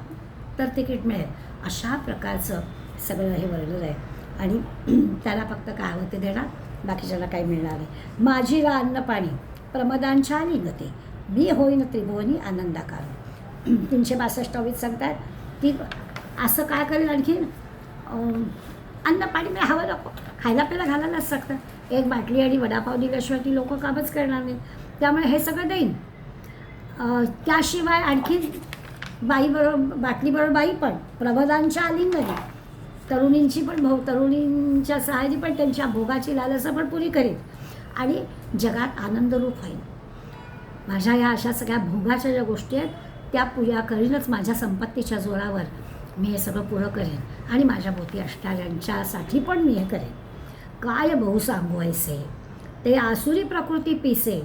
S1: तर तिकीट मिळेल. अशा प्रकारचं सगळं हे वर्णन आहे आणि त्याला फक्त काय हवं ते देणार, बाकीच्याला काही मिळणार नाही. माझी अन्न पाणी प्रमदांच्या लिंगते मी होईन त्रिभुवनी आनंदाकार. 362 सांगतात की असं काय करेल आणखीन, अन्न पाणी मी हवं नको, खायला प्यायला घालायलाच सांगतं. एक बाटली आणि वडापाव दिल्याशिवाय ती लोकं कामच करणार नाही. त्यामुळे हे सगळं देईन. त्याशिवाय आणखीन बाटलीबरोबर बाई पण प्रबोधांच्या आलिंगने, तरुणींची पण तरुणींच्या सहाय्याने पण त्यांच्या भोगाची लालसा पण पुरी करेन आणि जगात आनंदरूप होईल. माझ्या ह्या अशा सगळ्या भोगाच्या ज्या गोष्टी आहेत त्या पुऱ्या करीनच. माझ्या संपत्तीच्या जोरावर मी हे सगळं पुरं करेन आणि माझ्या भोवती असणाऱ्यांच्यासाठी पण मी हे करेन. काय बहु सांगू ऐसे ते आसुरी प्रकृती पिसे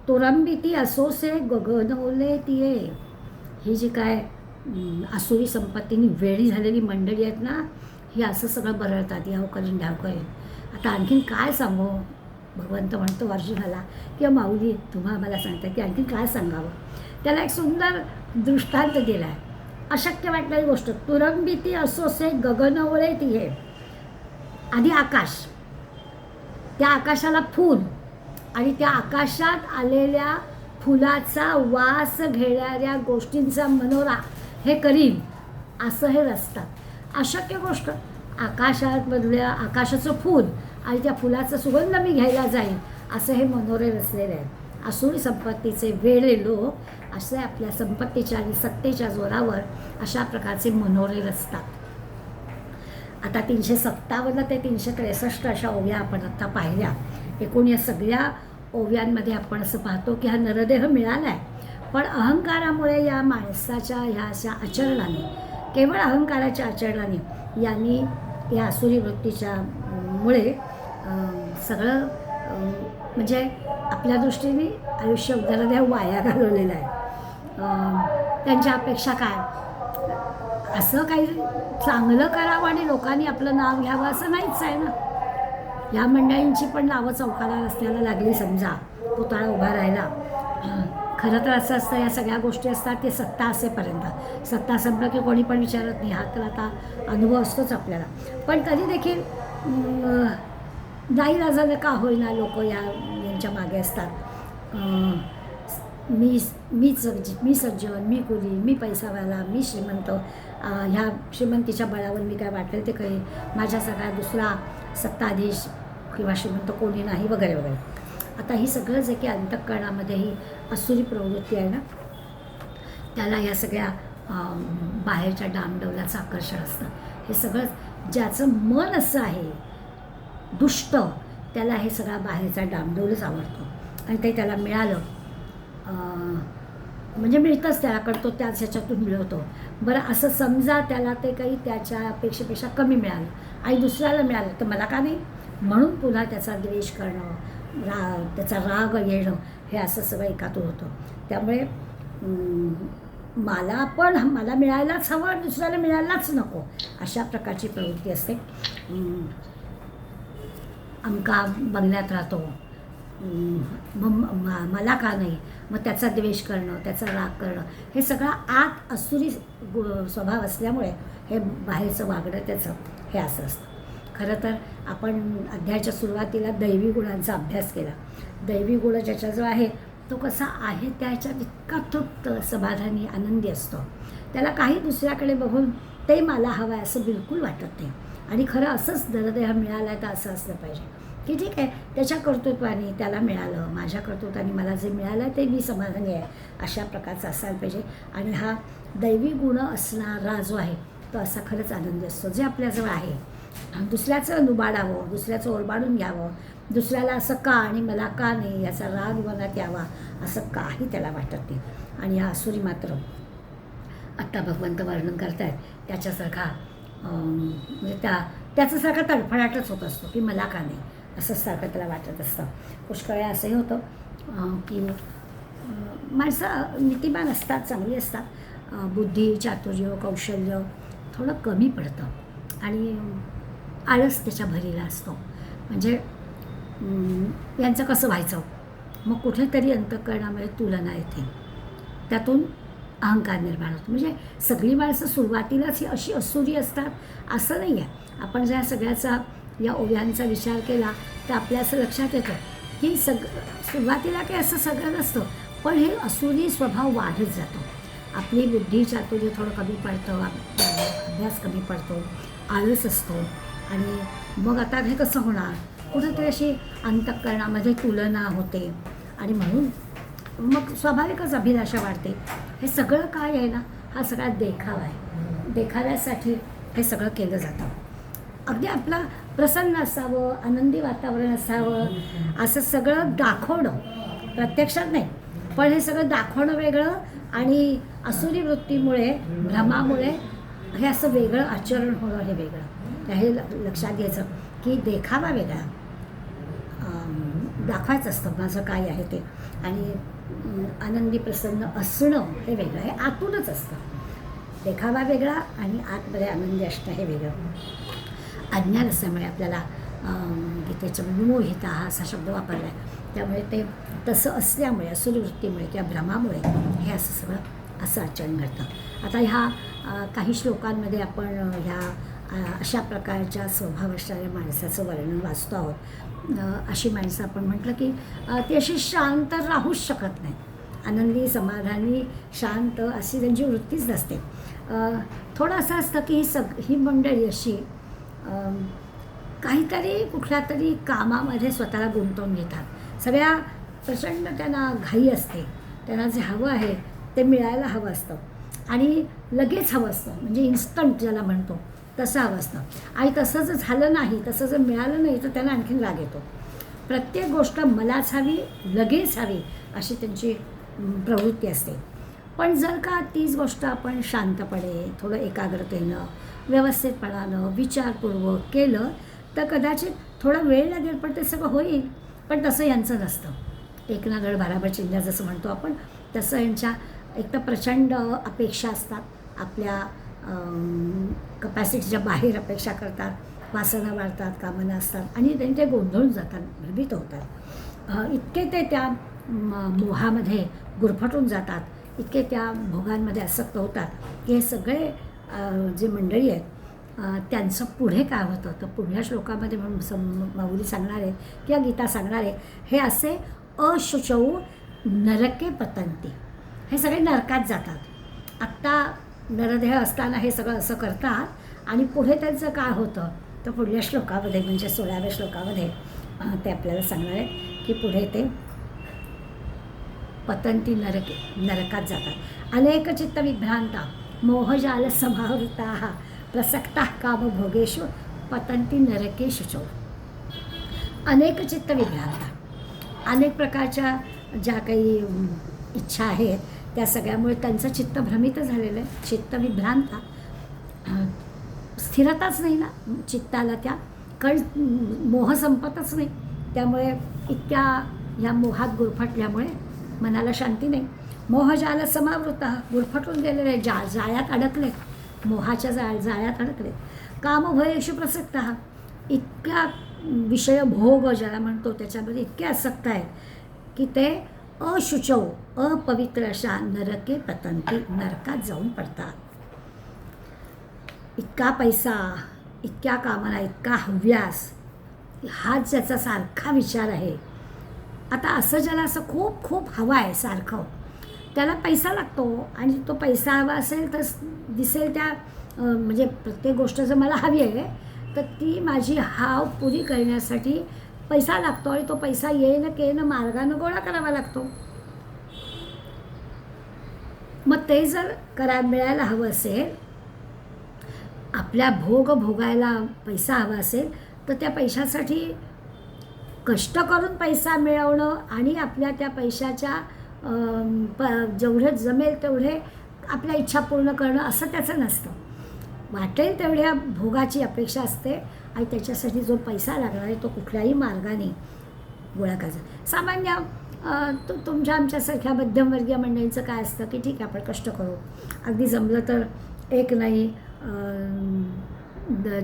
S1: तोरंबिती असोसे गगनवले तिये. ही जी काय आसुरी संपत्तीने वेळी झालेली मंडळी आहेत ना, ही असं सगळं बरळतात, ह्याव करीन ढ्याव करीन. आता आणखीन काय सांगू. भगवंत म्हणतो अर्जुनाला किंवा माऊली तुम्हा आम्हाला सांगता की आणखीन काय सांगावं. त्याला एक सुंदर दृष्टांत दिला आहे. अशक्य वाटणारी गोष्ट, तुरंबिती असोसे गगनवळे तिये. आधी आकाश, त्या आकाशाला फूल आणि त्या आकाशात आलेल्या फुलाचा वास घेणाऱ्या गोष्टींचा मनोरा हे करीन, असं हे रचतात. अशक्य गोष्ट, आकाशामधल्या आकाशाचं फूल आणि त्या फुलाचा सुगंध मी घ्यायला जाईन, असं हे मनोरे रचलेले आहेत. आसुरी संपत्तीचे वेडे लोक असे आपल्या संपत्तीच्या आणि सत्तेच्या जोरावर अशा प्रकारचे मनोरे रचतात. आता 357 ते 363 अशा ओव्या आपण आत्ता पाहिल्या. एकूण या सगळ्या ओव्यांमध्ये आपण असं पाहतो की हा नरदेह मिळाला आहे, पण अहंकारामुळे या माणसाच्या ह्या अशा आचरणाने, केवळ अहंकाराच्या आचरणाने यांनी या आसुरी वृत्तीच्या मुळे सगळं म्हणजे आपल्या दृष्टीने आयुष्य उदाहरण वाया घालवलेलं आहे. त्यांच्या अपेक्षा काय, असं काही चांगलं करावं आणि लोकांनी आपलं नाव घ्यावं असं नाहीच आहे ना. ह्या मंडळींची पण नावं चौकाला रस्त्याला लागली, समजा पुतळा उभा राहिला. खरं तर असं असतं, या सगळ्या गोष्टी असतात ते सत्ता असेपर्यंत. सत्ता संपलं की कोणी पण विचारत नाही. हा तर आता अनुभव असतोच आपल्याला. पण तरी देखील नाईलाजानं का होईना लोक यांच्या मागे असतात. मी सज्जन, मी कुली, मी पैसावाला, मी श्रीमंत, ह्या श्रीमंतीच्या बळावर मी काय वाटेल ते काही, माझ्यासारखा दुसरा सत्ताधीश किंवा श्रीमंत कोणी नाही वगैरे वगैरे. आता ही सगळं जे की अंतःकरणामध्ये ही आसुरी प्रवृत्ती आहे ना, त्याला ह्या सगळ्या बाहेरच्या डामडौलाचं आकर्षण असतं. हे सगळं ज्याचं मन असं आहे दुष्ट, त्याला हे सगळा बाहेरचा डामडौलच आवडतो आणि ते त्याला मिळालं म्हणजे मिळतंच त्याला, कळतो त्याच ह्याच्यातून मिळवतो. बरं असं समजा त्याला ते काही त्याच्या अपेक्षेपेक्षा कमी मिळालं आणि दुसऱ्याला मिळालं तर मला का नाही, म्हणून पुन्हा त्याचा द्वेष करणं, त्याचा राग येणं, हे असं सगळं एकातून होतं. त्यामुळे मला मिळायलाच हवं, दुसऱ्याला मिळायलाच नको, अशा प्रकारची प्रवृत्ती असते. आमका बंगल्यात राहतो, मला का नाही, मग त्याचा द्वेष करणं, त्याचा राग करणं, हे सगळं आत असुरी स्वभाव असल्यामुळे हे बाहेरचं वागणं त्याचं हे असं असतं. खरं तर आपण अध्यायाच्या सुरुवातीला दैवी गुणांचा अभ्यास केला. दैवी गुण ज्याच्याजवळ आहे तो कसा आहे त्याच्यात इतका तृप्त, समाधानी, आनंदी असतो. त्याला काही दुसऱ्याकडे बघून ते मला हवं आहे असं बिलकुल वाटत नाही. आणि खरं असंच नरदेह मिळाला आहे तर असं असलं पाहिजे की ठीक आहे, त्याच्या कर्तृत्वाने त्याला मिळालं, माझ्या कर्तृत्वाने मला जे मिळालं आहे ते मी समाधानी आहे, अशा प्रकारचा असायला पाहिजे. आणि हा दैवी गुण असणारा जो आहे तो असा खरंच आनंदी असतो, जे आपल्याजवळ आहे. दुसऱ्याचं लुबाडावं, दुसऱ्याचं ओरबाडून घ्यावं, दुसऱ्याला असं का आणि मला का नाही याचा राग मनात यावा असं काही त्याला वाटत नाही. आणि हा असुरी मात्र आत्ता भगवंत वर्णन करतायत त्याच्यासारखा म्हणजे त्याच्यासारखा तडफडाटच होत असतो की मला का नाही असं सारखं त्याला वाटत असतं. पुष्कळ वेळा असंही होतं की माणसं नीतिमान असतात, चांगली असतात, बुद्धी, चातुर्य, कौशल्य थोडं कमी पडतं आणि आळस त्याच्या भरीला असतो. म्हणजे यांचं कसं व्हायचं, मग कुठेतरी अंतःकरणामध्ये तुलना येते, त्यातून अहंकार निर्माण होतो. म्हणजे सगळी माणसं सुरुवातीलाच ही अशी असुरी असतात असं नाही आहे. आपण ज्या सगळ्याचा या ओव्यांचा विचार केला तर आपल्या असं लक्षात येतं की सुरुवातीला काही असं सगळं नसतं, पण हे असुरी स्वभाव वाढत जातो. आपली बुद्धी, चातुर्य थोडं कमी पडतं, अभ्यास कमी पडतो, आळस असतो. आणि मग आता हे कसं होणार, कुठेतरी अशी अंतःकरणामध्ये तुलना होते आणि म्हणून मग स्वाभाविकच अभिलाषा वाढते. हे सगळं काय आहे ना, हा सगळा देखावा आहे. देखाव्यासाठी हे सगळं केलं जातं. अगदी आपला प्रसन्न असावं, आनंदी वातावरण असावं असं सगळं दाखवणं, प्रत्यक्षात नाही पण हे सगळं दाखवणं वेगळं आणि असुरी वृत्तीमुळे, भ्रमामुळे हे असं वेगळं आचरण होणं हे वेगळं. हे लक्षात घ्यायचं की देखावा वेगळा, दाखवायचं असतं माझं काय आहे ते, आणि आनंदी प्रसन्न असणं हे वेगळं, हे आतूनच असतं. देखावा वेगळा आणि आतमध्ये आनंदी असणं हे वेगळं. अज्ञान असल्यामुळे आपल्याला गीतेच्या विमोहिता हा असा शब्द वापरला आहे, त्यामुळे ते तसं असल्यामुळे, असुरी वृत्तीमुळे किंवा भ्रमामुळे हे असं सगळं असं आचरण घडतं. आता ह्या काही श्लोकांमध्ये आपण ह्या अशा प्रकारच्या स्वभाव असणाऱ्या माणसाचं वर्णन वाचतो आहोत. अशी माणसं आपण म्हटलं की ती अशी शांत राहूच शकत नाही, आनंदी, समाधानी, शांत अशी त्यांची वृत्तीच नसते. थोडं असं असतं की ही मंडळी अशी काहीतरी कुठल्या तरी कामामध्ये स्वतःला गुंतवून घेतात. सगळ्या प्रचंड त्यांना घाई असते, त्यांना जे हवं आहे ते मिळायला हवं असतं आणि लगेच हवं असतं, म्हणजे इन्स्टंट ज्याला म्हणतो तसं हवं असतं. आणि तसं जर झालं नाही, तसं जर मिळालं नाही तर त्यांना आणखीन राग येतो. प्रत्येक गोष्ट मलाच हवी, लगेच हवी अशी त्यांची प्रवृत्ती असते. पण जर का तीच गोष्ट आपण शांतपणे, थोडं एकाग्रतेनं, व्यवस्थितपणानं, विचारपूर्वक केलं तर कदाचित थोडा वेळ लागेल पण ते सगळं होईल. पण तसं यांचं नसतं. एक ना गड भाराभर चिंध्या जसं म्हणतो आपण, तसं यांच्या एक तर प्रचंड अपेक्षा असतात, आपल्या कपॅसिटीच्या बाहेर अपेक्षा करतात, वासना वाढतात, कामना असतात आणि ते गोंधळून जातात, भ्रमित होतात. इतके ते त्या मोहामध्ये गुरफटून जातात, इतके त्या भोगांमध्ये आसक्त होतात की हे सगळे जे मंडळी आहेत त्यांचं पुढे काय होतं तर पुढल्या श्लोकामध्ये माऊली सांगणार आहे किंवा गीता सांगणार आहे, हे असे अशुचौ नरके पतंती, हे सगळे नरकात जातात. आत्ता नरदेह असताना हे सगळं असं करतात आणि पुढे त्यांचं काय होतं तर पुढल्या श्लोकामध्ये म्हणजे 16व्या श्लोकामध्ये ते आपल्याला सांगणार आहे की पुढे ते पतंती नरकात जातात. अनेक चित्त विभ्रांता मोहजाल समावृता प्रसक्ता कामभोगेषु पतंती नरके शुचौ. अनेक चित्त विभ्रांता, अनेक प्रकारच्या ज्या काही इच्छा आहेत त्या सगळ्यामुळे त्यांचं चित्त भ्रमित झालेलं आहे. चित्त विभ्रांता, स्थिरताच नाही ना चित्ताला, त्या मोह संपतच नाही, त्यामुळे इतक्या ह्या मोहात गुरफटल्यामुळे मनाला शांती नाही. मोहजाल समावृता, गुरफटून गेलेले, जाळ्यात अडकले, मोहाच्या जाळ्यात अडकले. कामभयेषु प्रसक्तः, इतक्या विषय भोग ज्याला म्हणतो त्याच्यामध्ये इतके आसक्त आहेत की ते अशुचौ, अपवित्र अशा नरके पतंती, नरकात जाऊन पडतात. इतका पैसा, इतक्या कामना, इतका हव्यास, हाच ज्याचा सारखा विचार आहे. आता असं ज्याला असं खूप खूप हवं आहे सारखं, त्याला पैसा लागतो. आणि तो पैसा हवा असेल तर दिसेल त्या म्हणजे प्रत्येक गोष्ट जर मला हवी आहे तर ती माझी हाव पुरी करण्यासाठी पैसा लागतो. आणि तो पैसा येणं केनं मार्गानं गोळा करावा लागतो. मग ते जर मिळायला हवं असेल, आपल्या भोगायला पैसा हवा असेल, तर त्या पैशासाठी कष्ट करून पैसा मिळवणं आणि आपल्या त्या पैशाच्या जेवढे जमेल तेवढे आपल्या इच्छा पूर्ण करणं असं त्याचं नसतं. वाटेल तेवढ्या भोगाची अपेक्षा असते आणि त्याच्यासाठी जो पैसा लागणार आहे तो कुठल्याही मार्गाने गोळा करायचा. सामान्य तुमच्या आमच्यासारख्या मध्यमवर्गीय मंडळींचं काय असतं की ठीक आहे, आपण कष्ट करू, अगदी जमलं तर एक नाही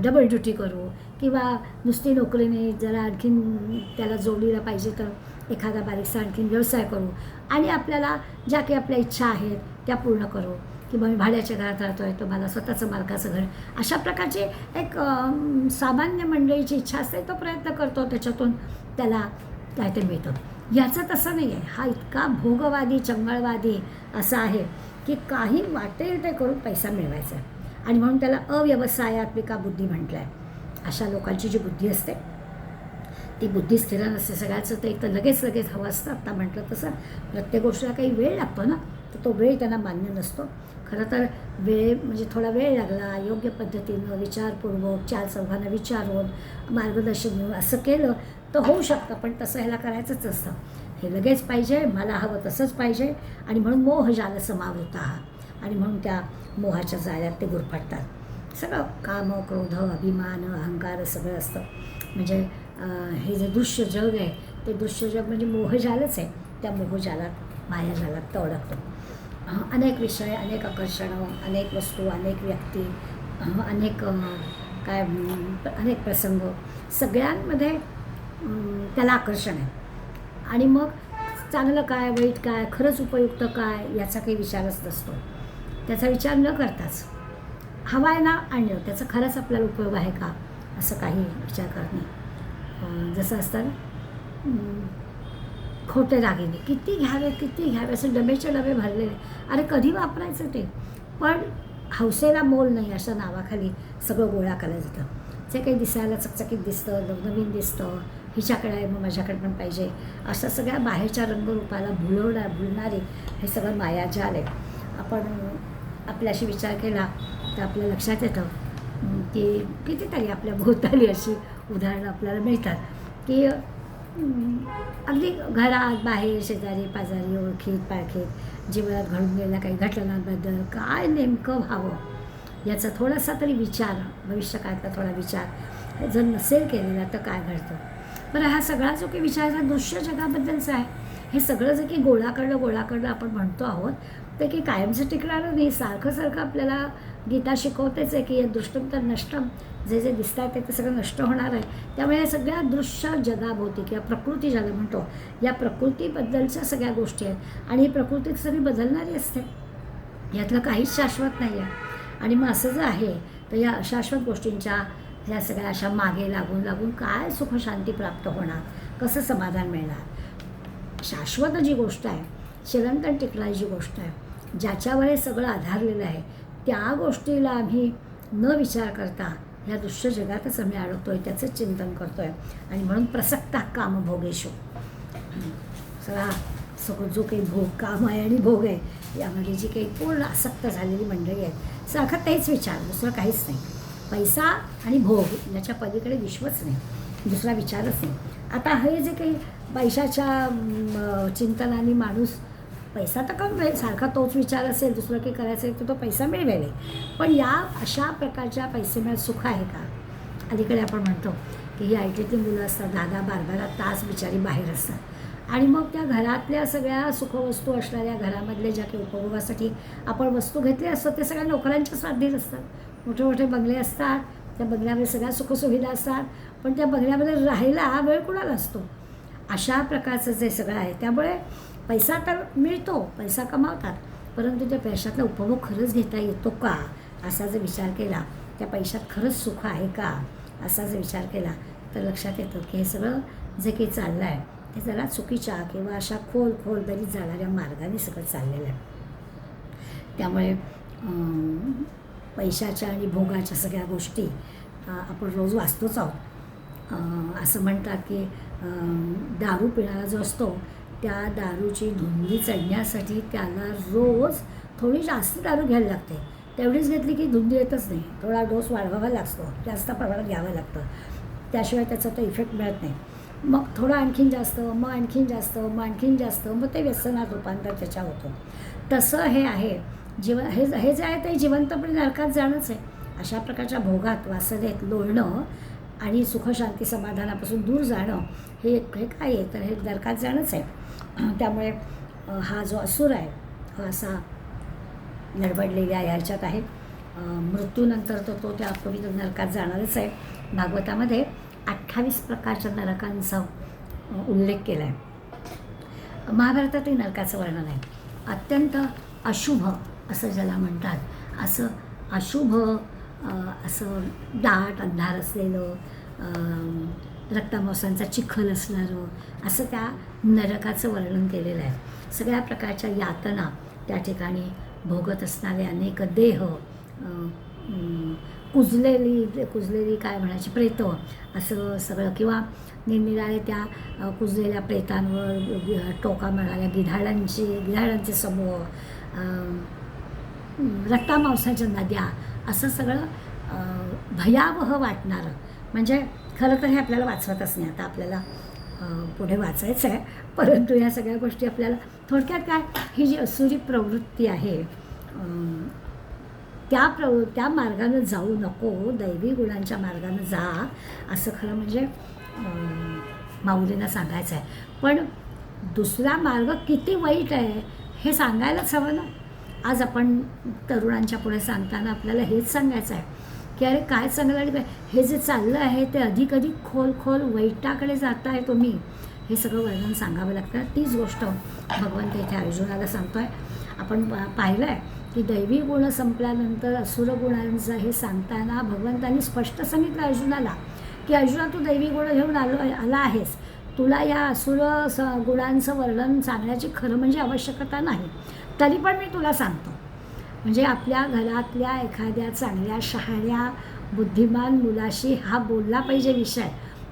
S1: डबल ड्युटी करू, किंवा नुसती नोकरीने जरा आणखीन त्याला जोडीला पाहिजे तर एखादा बारीकसा आणखीन व्यवसाय करू आणि आपल्याला ज्या काही आपल्या इच्छा आहेत त्या पूर्ण करू. किंवा मी भाड्याच्या घरात राहतो आहे, तो मला स्वतःचं मालकाचं घर, अशा प्रकारची एक सामान्य मंडळीची इच्छा असते, तो प्रयत्न करतो, त्याच्यातून त्याला काय ते मिळतं. याचं तसं नाही आहे. हा इतका भोगवादी, चंगळवादी असा आहे की काही वाटेल ते करून पैसा मिळवायचा आहे. आणि म्हणून त्याला अव्यवसायात्मिका बुद्धी म्हटलं आहे. अशा लोकांची जी बुद्धी असते ती बुद्धी स्थिर नसते. सगळ्याचं ते एक तर लगेच हवं असतं. आत्ता म्हटलं तसं प्रत्येक गोष्टीला काही वेळ लागतो ना, तर तो वेळ त्यांना मान्य नसतो. खरं तर वेळ म्हणजे थोडा वेळ लागला, योग्य पद्धतीनं विचारपूर्वक 4 चौघांना विचारून मार्गदर्शन घेऊन असं केलं तर होऊ शकतं. पण तसं ह्याला करायचंच असतं. हे लगेच पाहिजे, मला हवं तसंच पाहिजे. आणि म्हणून मोहजाल समावृता, आणि म्हणून त्या मोहाच्या जाळ्यात ते गुरफटतात. सगळं काम, क्रोध, अभिमान, अहंकार सगळं असतं. म्हणजे हे जे दृश्य जग आहे ते दृश्य जग म्हणजे मोहजालच आहे. त्या मोहजालात, मायाजालात तो अडकतो. अनेक विषय, अनेक आकर्षणं, अनेक वस्तू, अनेक व्यक्ती, अनेक अनेक प्रसंग, सगळ्यांमध्ये त्याला आकर्षण आहे. आणि मग चांगलं काय, वाईट काय, खरंच उपयुक्त काय याचा काही विचारच नसतो. त्याचा विचार न करताच हवा आहे ना आणलं, त्याचा खरंच आपल्याला उपयोग आहे का असं काही विचार करत नाही. जसं असतं खोटे दागिने किती घ्यावे असे डबेचे डबे भरलेले. अरे कधी वापरायचं ते, पण हौसेला मोल नाही अशा नावाखाली सगळं गोळा करायचं जातं. जे काही दिसायला चकचकीत दिसतं, नवनवीन दिसतं, हिच्याकडे आहे मग माझ्याकडे पण पाहिजे, अशा सगळ्या बाहेरच्या रंगरूपाला भुलणारे हे सगळं मायाजाल आहे. आपण आपल्याशी विचार केला तर आपल्या लक्षात येतं की कितीतरी आपल्या भोवताली अशी उदाहरणं आपल्याला मिळतात की अगदी घरात, बाहेर, शेजारी पाजारी, ओळखीत पाळखीत जीवनात घडून गेलेल्या काही घटनांबद्दल काय नेमकं व्हावं याचा थोडासा तरी विचार, भविष्यकाळातला थोडा विचार जर नसेल केलेला तर काय घडतं. बरं, हा सगळा जो काही विचार दृश्य जगाबद्दलचा आहे, हे सगळं जे काही गोळा करणं आपण म्हणतो आहोत ते की कायमचं टिकणारं नाही. सारखं आपल्याला गीता शिकवतेच आहे की दृष्टम तर नष्टम, जे दिसत आहे ते सगळं नष्ट होणार आहे. त्यामुळे या सगळ्या दृश्य जगाभोवती किंवा प्रकृती ज्याला म्हणतो, या प्रकृतीबद्दलच्या सगळ्या गोष्टी आहेत. आणि ही प्रकृती सगळी बदलणारी असते, यातलं काहीच शाश्वत नाही आहे. आणि मग असं जर आहे तर या अशाश्वत गोष्टींच्या ह्या सगळ्या अशा मागे लागून काय सुखशांती प्राप्त होणार, कसं समाधान मिळणार. शाश्वत जी गोष्ट आहे, चिरंतन टिकणारी जी गोष्ट आहे, ज्याच्यावर हे सगळं आधारलेलं आहे, त्या गोष्टीला आम्ही न विचार करता ह्या दृश्य जगातच आम्ही अडकतो आहे, त्याचंच चिंतन करतो आहे. आणि म्हणून प्रसक्ता कामभोगेषु, सगळा सगळं जो काही काम आहे आणि भोग आहे यामध्ये जी काही पूर्ण आसक्त झालेली मंडळी आहेत, सारखं तेच विचार, दुसरं काहीच नाही. पैसा आणि भोग याच्या पलीकडे विश्वच नाही, दुसरा विचारच नाही. आता हे जे काही पैशाच्या चिंतनाने माणूस पैसा तर कमवेल, सारखा तोच विचार असेल, दुसरं काही करायचं असेल तर तो पैसा मिळवेल. पण या अशा प्रकारच्या पैसे मिळत सुख आहे का? अलीकडे आपण म्हणतो की ही आय टीतली मुलं असतात 10-10, 12-12 तास बिचारी बाहेर असतात आणि मग त्या घरातल्या सगळ्या सुखवस्तू असणाऱ्या घरामधले ज्या काही उपभोगासाठी आपण वस्तू घेतल्या असतात ते सगळ्या नोकरांच्या स्वाधीन असतात. मोठे मोठे बंगले असतात, त्या बंगल्यामध्ये सगळ्या सुखसुविधा असतात, पण त्या बंगल्यामध्ये राहायला वेळ कुणाला असतो? अशा प्रकारचं जे सगळं आहे. त्यामुळे पैसा तर मिळतो, पैसा कमावतात, परंतु त्या पैशातला उपभोग खरंच घेता येतो का असा जर विचार केला, त्या पैशात खरंच सुख आहे का असा जर विचार केला तर लक्षात येतं की हे सगळं जे काही चाललं आहे ते जरा चुकीच्या किंवा अशा खोल दरीत जाणाऱ्या मार्गाने सगळं चाललेलं आहे. त्यामुळे पैशाच्या आणि भोगाच्या सगळ्या गोष्टी आपण रोज वाचतोच आहोत. असं म्हणतात की दारू पिणारा जो असतो त्या दारूची धुंदी चढण्यासाठी त्याला रोज थोडी जास्त दारू घ्यायला लागते. तेवढीच घेतली की धुंदी येतच नाही, थोडा डोस वाढवावा लागतो, जास्त प्रमाणात घ्यावं लागतं, त्याशिवाय त्याचा तो इफेक्ट मिळत नाही. मग थोडं आणखीन जास्त, मग आणखीन जास्त, मग आणखीन जास्त, मग ते व्यसनात रूपांतर त्याच्या होतं. तसं हे आहे हे जे आहे ते जिवंतपणे नरकात जाणंच आहे. अशा प्रकारच्या भोगात वासनेत लोळणं आणि सुखशांती समाधानापासून दूर जाणं हे काय आहे तर हे नरकात जाणंच आहे. त्यामुळे हा जो असुर आहे हा असा लडबडलेल्या ह्याच्यात आहे. मृत्यूनंतर तो त्या पवित्र नरकात जाणारच आहे. भागवतामध्ये 28 प्रकारच्या नरकांचा उल्लेख केला आहे. महाभारतातही नरकाचं वर्णन आहे. अत्यंत अशुभ असं ज्याला म्हणतात, असं अशुभ असं दाट अंधार असलेलं, रक्तामांसांचा चिखल असणारं असं त्या नरकाचं वर्णन केलेलं आहे. सगळ्या प्रकारच्या यातना त्या ठिकाणी भोगत असणारे अनेक देह, कुजलेली काय म्हणायची प्रेतं असं सगळं, किंवा निरनिराळे त्या कुजलेल्या प्रेतांवर टोका मारणाऱ्या गिधाडांचे समूह, रक्तामांसाच्या नद्या, असं सगळं भयावह वाटणारं. म्हणजे खरं तर हे आपल्याला वाचवतच नाही, आता आपल्याला पुढे वाचायचं आहे, परंतु ह्या सगळ्या गोष्टी आपल्याला थोडक्यात काय, ही जी असुरी प्रवृत्ती आहे त्या मार्गानं जाऊ नको, दैवी गुणांच्या मार्गानं जा असं खरं म्हणजे माऊलींना सांगायचं आहे. पण दुसरा मार्ग किती वाईट आहे हे सांगायलाच हवं ना. आज आपण तरुणांच्या पुढे सांगताना आपल्याला हेच सांगायचं आहे की अरे काय चांगलं आणि हे जे चाललं आहे ते अधिक खोल वैताकडे जात आहे तुम्ही, हे सगळं वर्णन सांगावं लागतं. तीच गोष्ट भगवंत इथे अर्जुनाला सांगतो आहे. आपण पाहिलं आहे की दैवी गुण संपल्यानंतर असुर गुणांचं हे सांगताना भगवंतांनी स्पष्ट सांगितलं अर्जुनाला की अर्जुना तू दैवी गुण घेऊन आला आहेस, तुला या असुर गुणांचं वर्णन सांगण्याची खरं म्हणजे आवश्यकता नाही, तरी पण मी तुला सांगतो. म्हणजे आपल्या घरातल्या एखाद्या चांगल्या शहाण्या बुद्धिमान मुलाशी हा बोलला पाहिजे विषय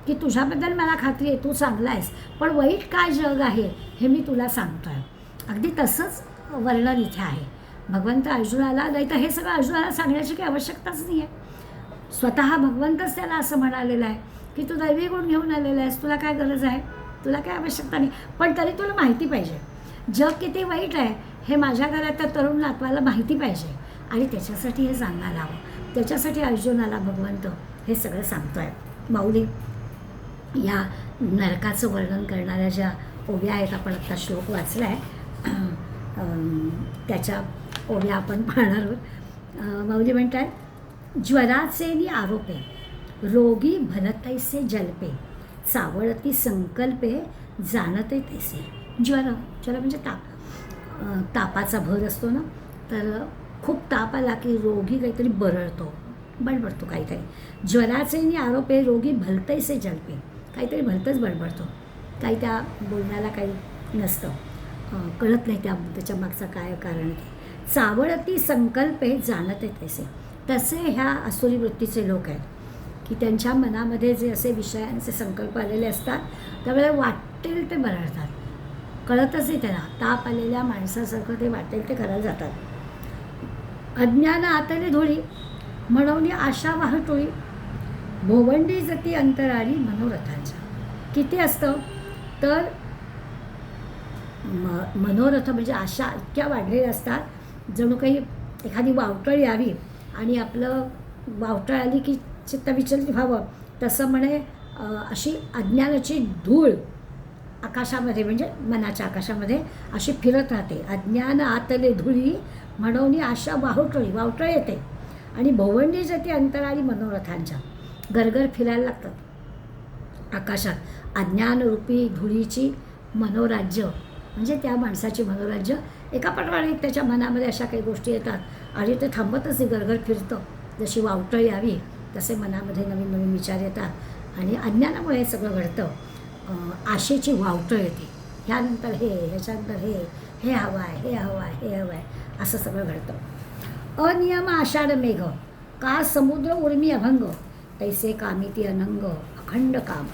S1: की तुझ्याबद्दल मला खात्री आहे, तू चांगला आहेस, पण वाईट काय जग आहे हे मी तुला सांगतो आहे. अगदी तसंच वर्णन इथे आहे. भगवंत अर्जुनाला, नाही तर हे सगळं अर्जुनाला सांगण्याची काही आवश्यकताच नाही आहे. स्वतः भगवंतच त्याला असं म्हणालेलं आहे की तू दैवी गुण घेऊन आलेला आहेस, तुला काय गरज आहे, तुला काय आवश्यकता नाही, पण तरी तुला माहिती पाहिजे जग किती वाईट आहे हे माझ्या घरात तरुण नातवाला माहिती पाहिजे, आणि त्याच्यासाठी हे सांगायला हवं. त्याच्यासाठी अर्जुनाला भगवंत हे सगळं सांगतो आहे. माऊली या नरकाचं वर्णन करणाऱ्या ज्या ओव्या आहेत, आपण आत्ता श्लोक वाचला आहे, त्याच्या ओव्या आपण पाहणार आहोत. माऊली म्हणतात, ज्वराचे नि आरोपे रोगी भलतैसे जल्पे, चावळती संकल्पे जाणते तैसे. ज्वर म्हणजे तापाचा भर असतो ना, तर खूप ताप आला की रोगी काहीतरी बडबडतो काहीतरी. ज्वराचे नि आरोपे रोगी भलतैसे जल्पे, काहीतरी भलतंच बडबडतो, काही त्या बोलण्याला काही नसतं, कळत नाही त्याच्या मागचं काय कारण ते. चावळती संकल्पे जाणते तैसे, तसे ह्या असुरी वृत्तीचे लोक आहेत की त्यांच्या मनामध्ये जे असे विषयांचे संकल्प आलेले असतात त्यावेळेला वाटेल ते बरळतात, कळतच नाही त्यांना. ताप आलेल्या माणसासारखं ते वाटेल ते करायला जातात. अज्ञान आतले धुळी म्हणून आशा वाहटोळी, भोवंडी जती अंतराळी मनोरथांच्या. किती असतं तर मनोरथ म्हणजे आशा इतक्या वाढलेल्या असतात, जणू काही एखादी वावटळ यावी आणि आपलं वावटळ आली की चित्त विचलित व्हावं, तसं म्हणे अशी अज्ञानाची धूळ आकाशामध्ये म्हणजे मनाच्या आकाशामध्ये अशी फिरत राहते. अज्ञान आतले धुळी म्हणून आशा वावटळ येते आणि भोवंडी जाते अंतराळी मनोरथांच्या. गरगर फिरायला लागतात आकाशात. अज्ञानरूपी धुळीची मनोराज्य म्हणजे त्या माणसाची मनोराज्य एका पाठोपाठ एक त्याच्या मनामध्ये अशा काही गोष्टी येतात आणि ते थांबतच नाही, गरगर फिरतं. जशी वावटळ यावी तसे मनामध्ये नवीन नवीन विचार येतात आणि अज्ञानामुळे हे सगळं घडतं. आशेची वावटळ येते. ह्यानंतर ह्याच्यानंतर हे हवं आहे, हे हवं आहे, हे हवं आहे, असं सगळं घडतं. अनियम आषाढ मेघ का समुद्र उर्मी अभंग तैसे कामिती अनंग अखंड काम.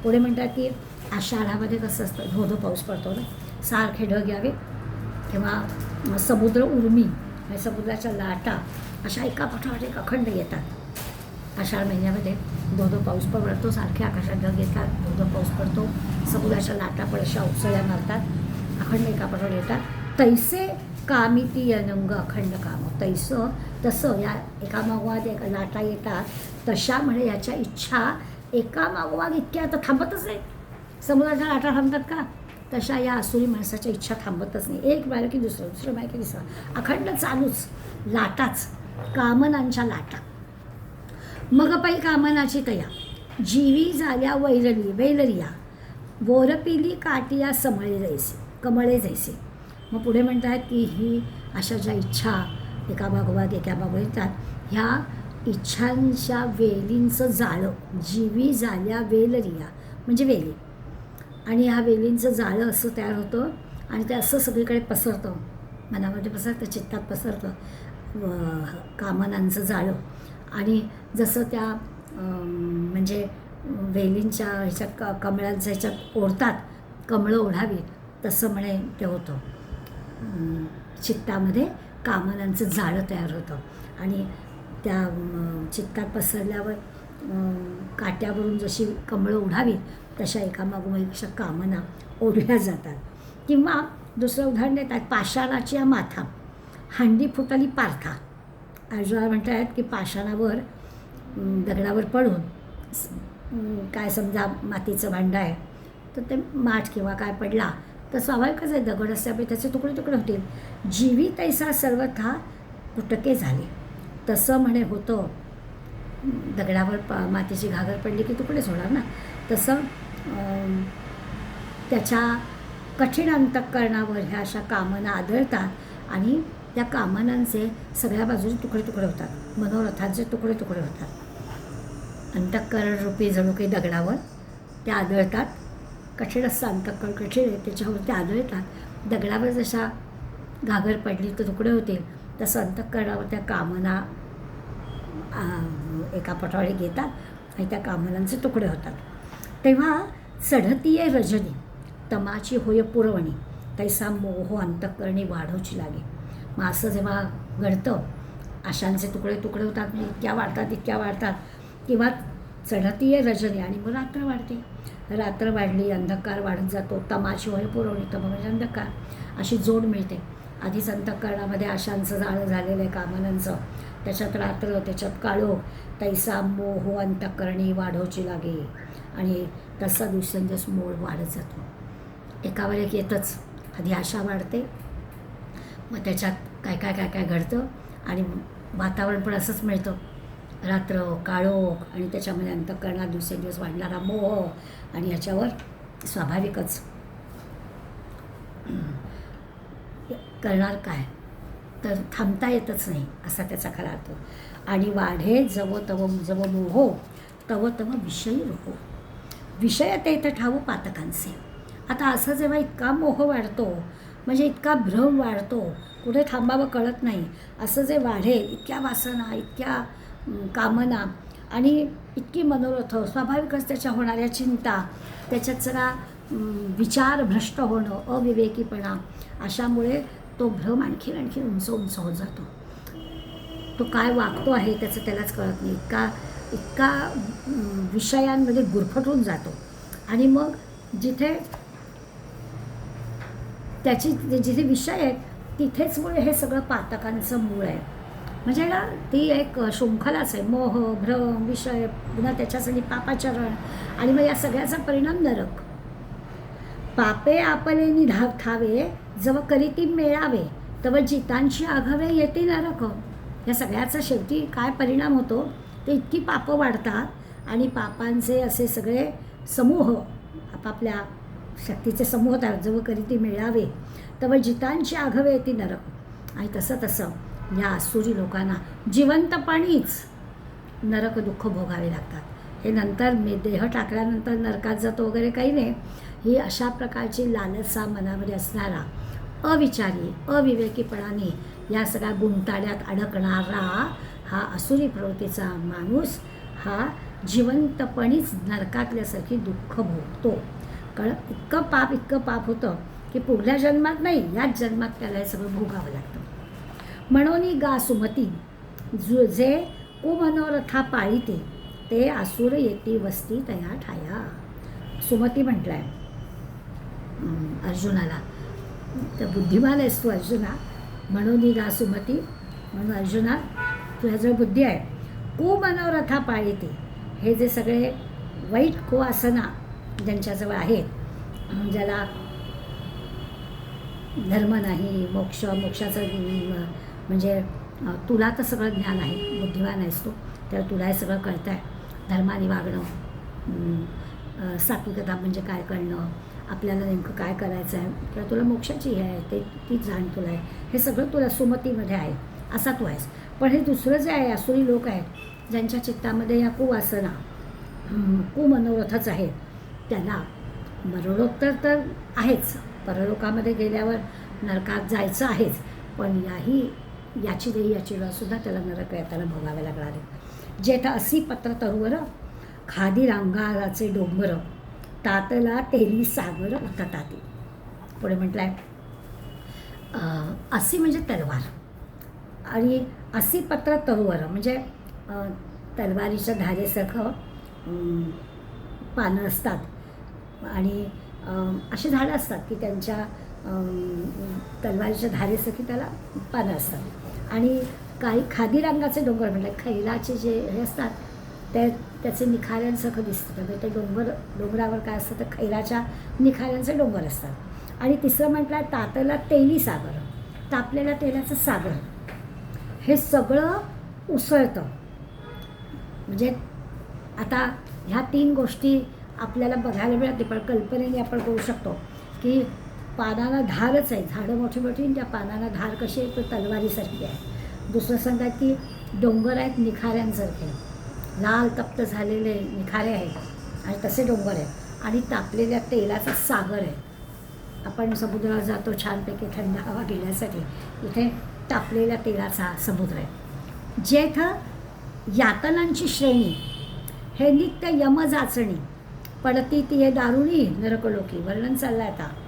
S1: पुढे म्हणतात की आषाढामध्ये कसं असतं, धोधो पाऊस पडतो ना, सारखे ढग यावे किंवा समुद्र उर्मी म्हणजे समुद्राच्या लाटा अशा एका पाठोपाठ एक अखंड येतात. आषाढ महिन्यामध्ये धोधो पाऊस पडतो, सारखे आकाशात ढग येतात, धोधो पाऊस पडतो, समुद्राच्या लाटा पडशा उसळ्या मारतात, अखंड एका पाठोपाठ येतात. तैसे कामिती अनंग अखंड काम. तैसं तसं या एकामागोमाग एका लाटा येतात तशा म्हणजे याच्या इच्छा एकामागोमाग इतक्या आता थांबतच नाही. समुद्राच्या लाटा थांबतात का, तशा या आसुरी माणसाच्या इच्छा थांबतच नाही. एक बाहेर की दुसरं, दुसरं बाहेर की दुसरं, अखंड चालूच लाटाच, कामनांच्या लाटा. मग पै कामनाची तया जीवी झाल्या वेलरिया वोरपिली काटिया कमळे जैसे. मग पुढे म्हणतात की ही अशा ज्या इच्छा एकामागोमाग येतात, ह्या इच्छांच्या वेलींचं जाळं, जीवी झाल्या वेलरिया म्हणजे वेली, आणि ह्या वेलींचं जाळं असं तयार होतं आणि ते असं सगळीकडे पसरतं, मनामध्ये पसरतं, चित्तात पसरतं कामनांचं जाळं. आणि जसं त्या म्हणजे वेलींच्या ह्याच्यात कमळांच्या ह्याच्यात ओढतात, कमळं ओढावी तसं म्हणे ते होतं. चित्तामध्ये कामनांचं जाळं तयार होतं आणि त्या चित्तात पसरल्यावर काट्यावरून जशी कमळं ओढावी तशा एकामागोमाग अशा कामना ओढल्या जातात. किंवा दुसरं उदाहरण देतात, पाषाणाची माथा हांडी फुटली पारथा. अर्जुनाला म्हणतात की पाषाणावर दगडावर पडून काय समजा मातीचं भांडं आहे तर ते माठ किंवा काय पडला तर स्वाभाविकच आहे, दगड असल्यामुळे त्याचे तुकडे तुकडे होतील. जीवी तैसा सर्वथा कुटके झाले. तसं म्हणे होतं, दगडावर मातीची घागर पडली की तुकडेच होणार ना. तसं त्याच्या कठीण अंतःकरणावर ह्या अशा कामना आदळतात आणि त्या कामनांचे सगळ्या बाजूने तुकडे तुकडे होतात, मनोरथांचे तुकडे तुकडे होतात. अंतःकरण रूपी जणू काही दगडावर त्या आदळतात. कठीण असतं अंतःकरण, कठीण आहे त्याच्यावर ते आदळतात. दगडावर जशा घागर पडली तर तुकडे होतील, तसं अंतःकरणावर त्या कामना एका पटोळी घेतात आणि त्या कामनांचे तुकडे होतात. तेव्हा चढतीये रजनी तमाची होय पुरवणी तैसा मोह अंतःकरणी वाढवची लागे. मग असं जेव्हा घडतं, आशांचे तुकडे तुकडे होतात, म्हणजे इतक्या वाढतात किंवा चढतीये रजनी आणि मग रात्र वाढते. रात्र वाढली, अंधकार वाढत जातो. तमाची होय पुरवणी, तम म्हणजे अंधकार, अशी जोड मिळते. आधीच अंतःकरणामध्ये आशांचं जाळं झालेलं आहे कामनांचं, त्याच्यात रात्र, त्याच्यात काळोख, तैसा मोह अंतःकरणी वाढवची लागे. आणि तसा दिवसेंदिवस मोह वाढत जातो, एकावर एक येतच. आधी आशा वाढते, मग त्याच्यात काय काय काय काय घडतं आणि वातावरण पण असंच मिळतं, रात्र, काळोख, आणि त्याच्यामध्ये अंतःकरणात दिवसेंदिवस वाढणारा मोह. आणि ह्याच्यावर स्वाभाविकच करणार काय, तर थांबता येतच नाही असा त्याचा खरा अर्थ. आणि वाढे जव तव जव मोहो तव तव विषयी रोहो विषय तेथ ठावो पातकांचे. आता असं जेव्हा इतका मोह वाढतो, म्हणजे इतका भ्रम वाढतो, कुठे थांबावं कळत नाही, असं जे वाढेल, इतक्या वासना, इतक्या कामना आणि इतकी मनोरथ, स्वाभाविकच त्याच्या होणाऱ्या चिंता, त्याच्यात जरा विचार भ्रष्ट होणं, अविवेकीपणा, अशामुळे तो भ्रम आणखीन आणखीन उंच उंच होत जातो. तो काय वागतो आहे त्याचं त्यालाच कळत नाही, इतका विषयांमध्ये गुरफटून जातो. आणि मग जिथे जिथे विषय आहेत तिथेच मुळे हे सगळं पातकांचं मूळ आहे. म्हणजे ना ती एक शृंखलाच आहे, मोह, भ्रम, विषय, पुन्हा त्याच्यासाठी पापाचरण, आणि मग या सगळ्याचा परिणाम नरक. पापे आपले ठावे जव करीती मेळावे तव जितांची आघावे येते नरक. या सगळ्याचा शेवटी काय परिणाम होतो ते इतकी पापं वाढतात आणि पापांचे असे सगळे समूह आपापल्या शक्तीचे समूह तयार जव करीती मेळावे तव जितांची आघावे येते नरक. आणि तसं या आसुरी लोकांना जिवंतपणीच नरक दुःख भोगावे लागतात. हे नंतर देह टाकल्यानंतर नरकात जातो वगैरे काही नाही. ही अशा प्रकारची लालसा मनामध्ये असणारा अविचारी अविवेकीपणाने या सगळ्या गुंताड्यात अडकणारा हा आसुरी प्रवृत्तीचा माणूस हा जिवंतपणीच नरकातल्यासारखी दुःख भोगतो. कारण इतकं पाप होतं की पुढल्या जन्मात नाही, याच जन्मात त्याला हे सगळं भोगावं लागतं. म्हणून गा सुमती जे कुमनोरथा पाळीते ते आसुर येती वस्ती तया ठाया. सुमती म्हटलं आहे अर्जुनाला. तर बुद्धिमान आहेस तू अर्जुना, म्हणून गा सुमती, म्हणून अर्जुना तुझ्याजवळ बुद्धी आहे. कुमनोरथा पाळीते, हे जे सगळे वाईट कुवासना ज्यांच्याजवळ आहेत, ज्याला धर्म नाही, मोक्षाचं म्हणजे तुला तर सगळं ज्ञान आहे, बुद्धिमान आहेस तू, तर तुला हे सगळं कळतं आहे. धर्माने वागणं, सात्विकता म्हणजे काय कळणं, आपल्याला नेमकं काय करायचं आहे, तर तुला मोक्षाची हे आहे ते ती जाण तुला आहे, हे सगळं तुला सुमतीमध्ये आहे, असा तू आहेस. पण हे दुसरं जे आहे आसुरी लोक आहेत ज्यांच्या चित्तामध्ये या कुवासना कुमनोरथच आहेत, त्याला मरणोत्तर तर आहेच, परलोकामध्ये गेल्यावर नरकात जायचं आहेच, पण याची देही याची सुद्धा त्याला नरक यातना भोगावे लागणार आहे. जेथ असी पत्र तरुवर खादी रांगाचे डोंगर तातला तेली सागर उतताती. पुढे म्हटलं आहे असी म्हणजे तलवार, आणि असी पत्र तरुवर म्हणजे तलवारीच्या धारेसारखं पानं असतात, आणि अशी झाडं असतात की त्यांच्या तलवारीच्या धारेसारखी त्याला पानं असतात. आणि काही खादी रंगाचे डोंगर म्हणजे खैराचे जे हे असतात त्याचे निखाऱ्यांसारखं दिसतं. म्हणजे ते डोंगरावर काय असतं तर खैराच्या निखाऱ्यांचे डोंगर असतात. आणि तिसरं म्हटलं आहे तातला तेली सागर, तापलेल्या तेलाचं सागर, हे सगळं उसळतं. म्हणजे आता ह्या 3 गोष्टी आपल्याला बघायला मिळते, पण कल्पनेने आपण करू शकतो की पानाला धारच आहे, झाडं मोठी मोठी, त्या पानाला धार कशी आहे तर तलवारीसारखी आहे. दुसरं सांगतात की डोंगर आहेत निखाऱ्यांसारखे, लाल तप्त झालेले निखारे आहेत आणि तसे डोंगर आहेत, आणि तापलेल्या तेलाचा सागर आहे. आपण समुद्रात जातो छानपैकी थंड हवा घेण्यासाठी, इथे तापलेल्या तेलाचा समुद्र आहे. जेथ यातनांची श्रेणी हे नित्य यमजाचणी पडती ती दारुणी नरकलोकी. वर्णन चाललं आहे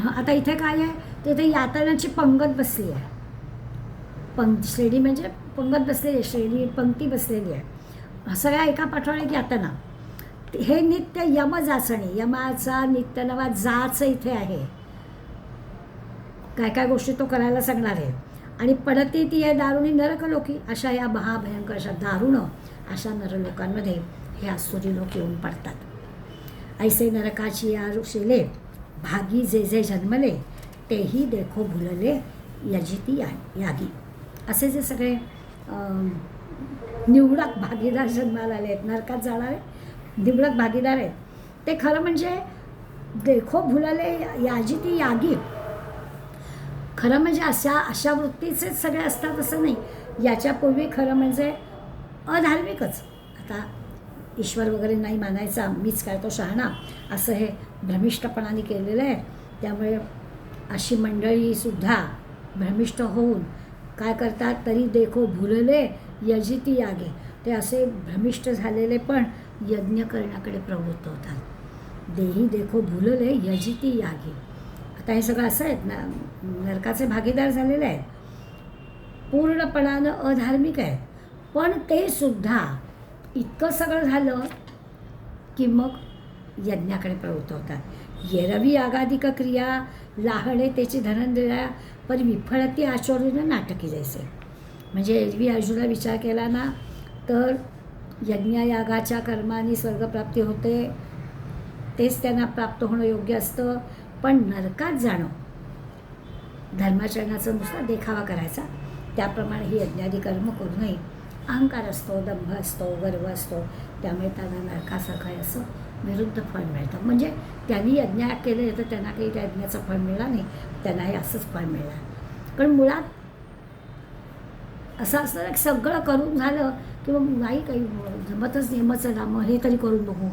S1: आता इथे काय आहे, तिथे यातनाची पंगत बसली आहे. श्रेणी म्हणजे पंगत बसलेली आहे, श्रेणी पंक्ती बसलेली आहे, सगळ्या एका पाठोपाठ एक यातना. हे नित्य यमजाचणी, यमाचा नित्य नवा जाच इथे आहे, काय काय गोष्टी तो करायला सांगणार आहे. आणि पडती ती आहे दारुणी नरकलोकी, अशा या महाभयंकर अशा दारुण अशा नरलोकांमध्ये हे आसुरी लोक येऊन पडतात. ऐसे नरकाची या ऋषेले भागी जे जे जन्मले तेही देखो भुलले यजिती यागी. असे जे सगळे निवडक भागीदार जन्माला आले आहेत, नरकात जाणारे निवडक भागीदार आहेत, ते खरं म्हणजे देखो भुलले याजिती यागी. खरं म्हणजे अशा वृत्तीचेच सगळे असतात असं नाही. याच्यापूर्वी खरं म्हणजे अधार्मिकच, आता ईश्वर वगैरे नाही मानायचा, मीच काय तो शहाणा, असं हे भ्रमिष्टपणाने केलेलं आहे. त्यामुळे अशी मंडळीसुद्धा भ्रमिष्ट होऊन काय करतात, तरी देखो भुलले यजिती यागे, ते असे भ्रमिष्ट झालेले पण यज्ञ करण्याकडे प्रवृत्त होतात. देही देखो भुलले यजिती यागे. आता हे सगळं असं आहेत ना, नरकाचे भागीदार झालेले आहेत, पूर्णपणानं अधार्मिक आहेत, पण ते सुद्धा इतकं सगळं झालं की मग यज्ञाकडे प्रवृत्त होतात. येरवी आगाधिक क्रिया लाहणे त्याची धनंजया पण विफळती आचोरीनं नाटकी जैसे. म्हणजे एरवी अर्जुना विचार केला ना तर यज्ञयागाच्या कर्माने स्वर्गप्राप्ती होते, तेच त्यांना प्राप्त होणं योग्य असतं. पण नरकात जाणं धर्माचरणाचा नुसता देखावा करायचा, त्याप्रमाणे ही यज्ञादी कर्म करू नये. अहंकार असतो, दंभ असतो, गर्व असतो, त्यामुळे त्यांना नरकासारखं आहे असं विरुद्ध फळ मिळतं. म्हणजे त्यांनी यज्ञ केले तर त्यांना काही त्या यज्ञाचं फळ मिळालं नाही, त्यांना हे असंच फळ मिळालं. कारण मुळात असं असतं की सगळं करून झालं की मग नाही काही जमतच नेमचं ना, मग हे तरी करून बघू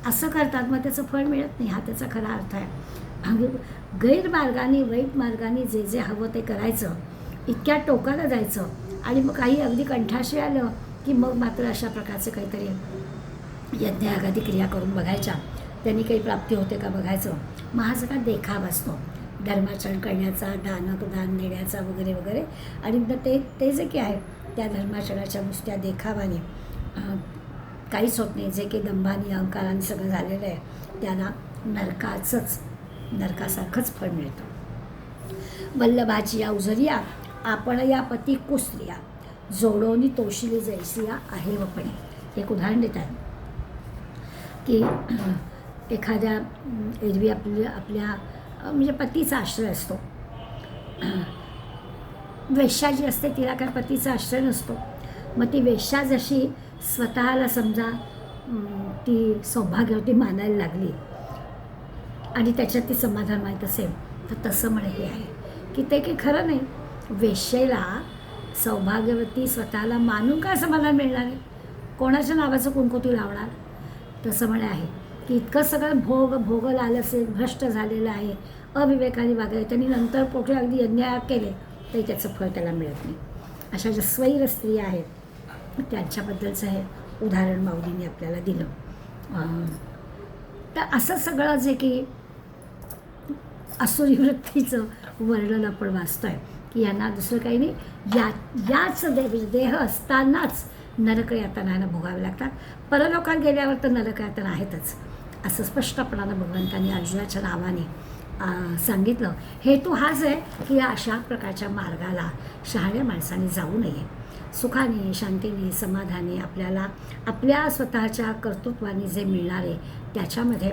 S1: असं करतात, मग त्याचं फळ मिळत नाही. हा त्याचा खरा अर्थ आहे. गैरमार्गाने वाईट मार्गाने जे जे हवं ते करायचं, इतक्या टोकाला जायचं आणि मग काही अगदी कंठाशी आलं की मग मात्र अशा प्रकारचे काहीतरी यज्ञयागादी क्रिया करून बघायच्या, त्यांनी काही प्राप्ती होते का बघायचं. मग हा सगळा देखावा असतो धर्माचरण करण्याचा, दान देण्याचा वगैरे वगैरे. आणि मग ते जे काही आहे त्या धर्माचरणाच्या नुसत्या देखावाने काहीच होत नाही. जे काही दंभाने अहंकाराने सगळं झालेलं आहे त्यांना नरकासारखंच फळ मिळतं. वल्लभाची या उजरिया आपण या पती कुस्त्रिया जोडोनी तोशिली जैसिया आहे वपणे. एक उदाहरण देत आहे की एखाद्या एरवी आपल्या म्हणजे पतीचा आश्रय असतो. वेश्या जी असते तिला काय पतीचा आश्रय नसतो. मग ती वेश्या जशी स्वतःला समजा ती सौभाग्यवती मानायला लागली आणि त्याच्यात ती समाधान माहीत असेल तर तसं म्हणे हे आहे की ते काही खरं नाही. वेश्येला सौभाग्यवती स्वतःला मानून काय समाधान मिळणार आहे, कोणाच्या नावाचं कुंकू ती लावणार. तसं म्हणे आहे की इतकं सगळं भोग लालसे भ्रष्ट झालेलं आहे, अविवेकाने वागले, त्यांनी नंतर पोटे अगदी यज्ञ केले तरी त्याचं फळ त्याला मिळत नाही. अशा ज्या स्वैर स्त्रिया आहेत त्यांच्याबद्दलचं हे उदाहरण माऊलींनी आपल्याला दिलं. तर असं सगळं जे की असुरी वृत्तीचं वर्णन आपण वाचतो आहे की यांना दुसरं काही नाही, याच देह असतानाच नरक यातना भोगावे लागतात. परलोकात गेल्यावर तर नरक यातना आहेतच असं स्पष्टपणानं भगवंतांनी अर्जुनाच्या नावाने सांगितलं. हेतू हाच आहे की या अशा प्रकारच्या मार्गाला शहाण्या माणसाने जाऊ नये. सुखाने, शांतीने, समाधाने आपल्याला आपल्या स्वतःच्या कर्तृत्वाने जे मिळणार आहे त्याच्यामध्ये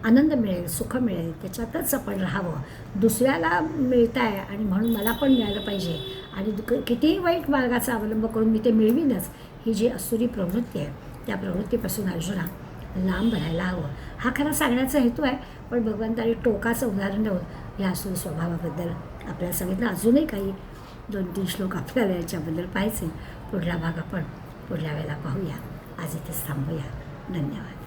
S1: आनंद मिळेल, सुख मिळेल, त्याच्यातच आपण राहावं. दुसऱ्याला मिळत आहे आणि म्हणून मला पण मिळालं पाहिजे आणि कितीही वाईट मार्गाचा अवलंब करून मी ते मिळवीनच, ही जी असुरी प्रवृत्ती आहे त्या प्रवृत्तीपासून अर्जुना लांब राहायला हवं. हा खरा सांगण्याचा हेतू आहे. पण भगवंताने टोकाचं उदाहरण देऊन या असुरी स्वभावाबद्दल आपल्याला सांगितलं. अजूनही काही 2-3 श्लोक आपल्याला याच्याबद्दल पाहायचे. पुढला भाग आपण पुढल्या वेळेला पाहूया. आज इथेच थांबूया. धन्यवाद.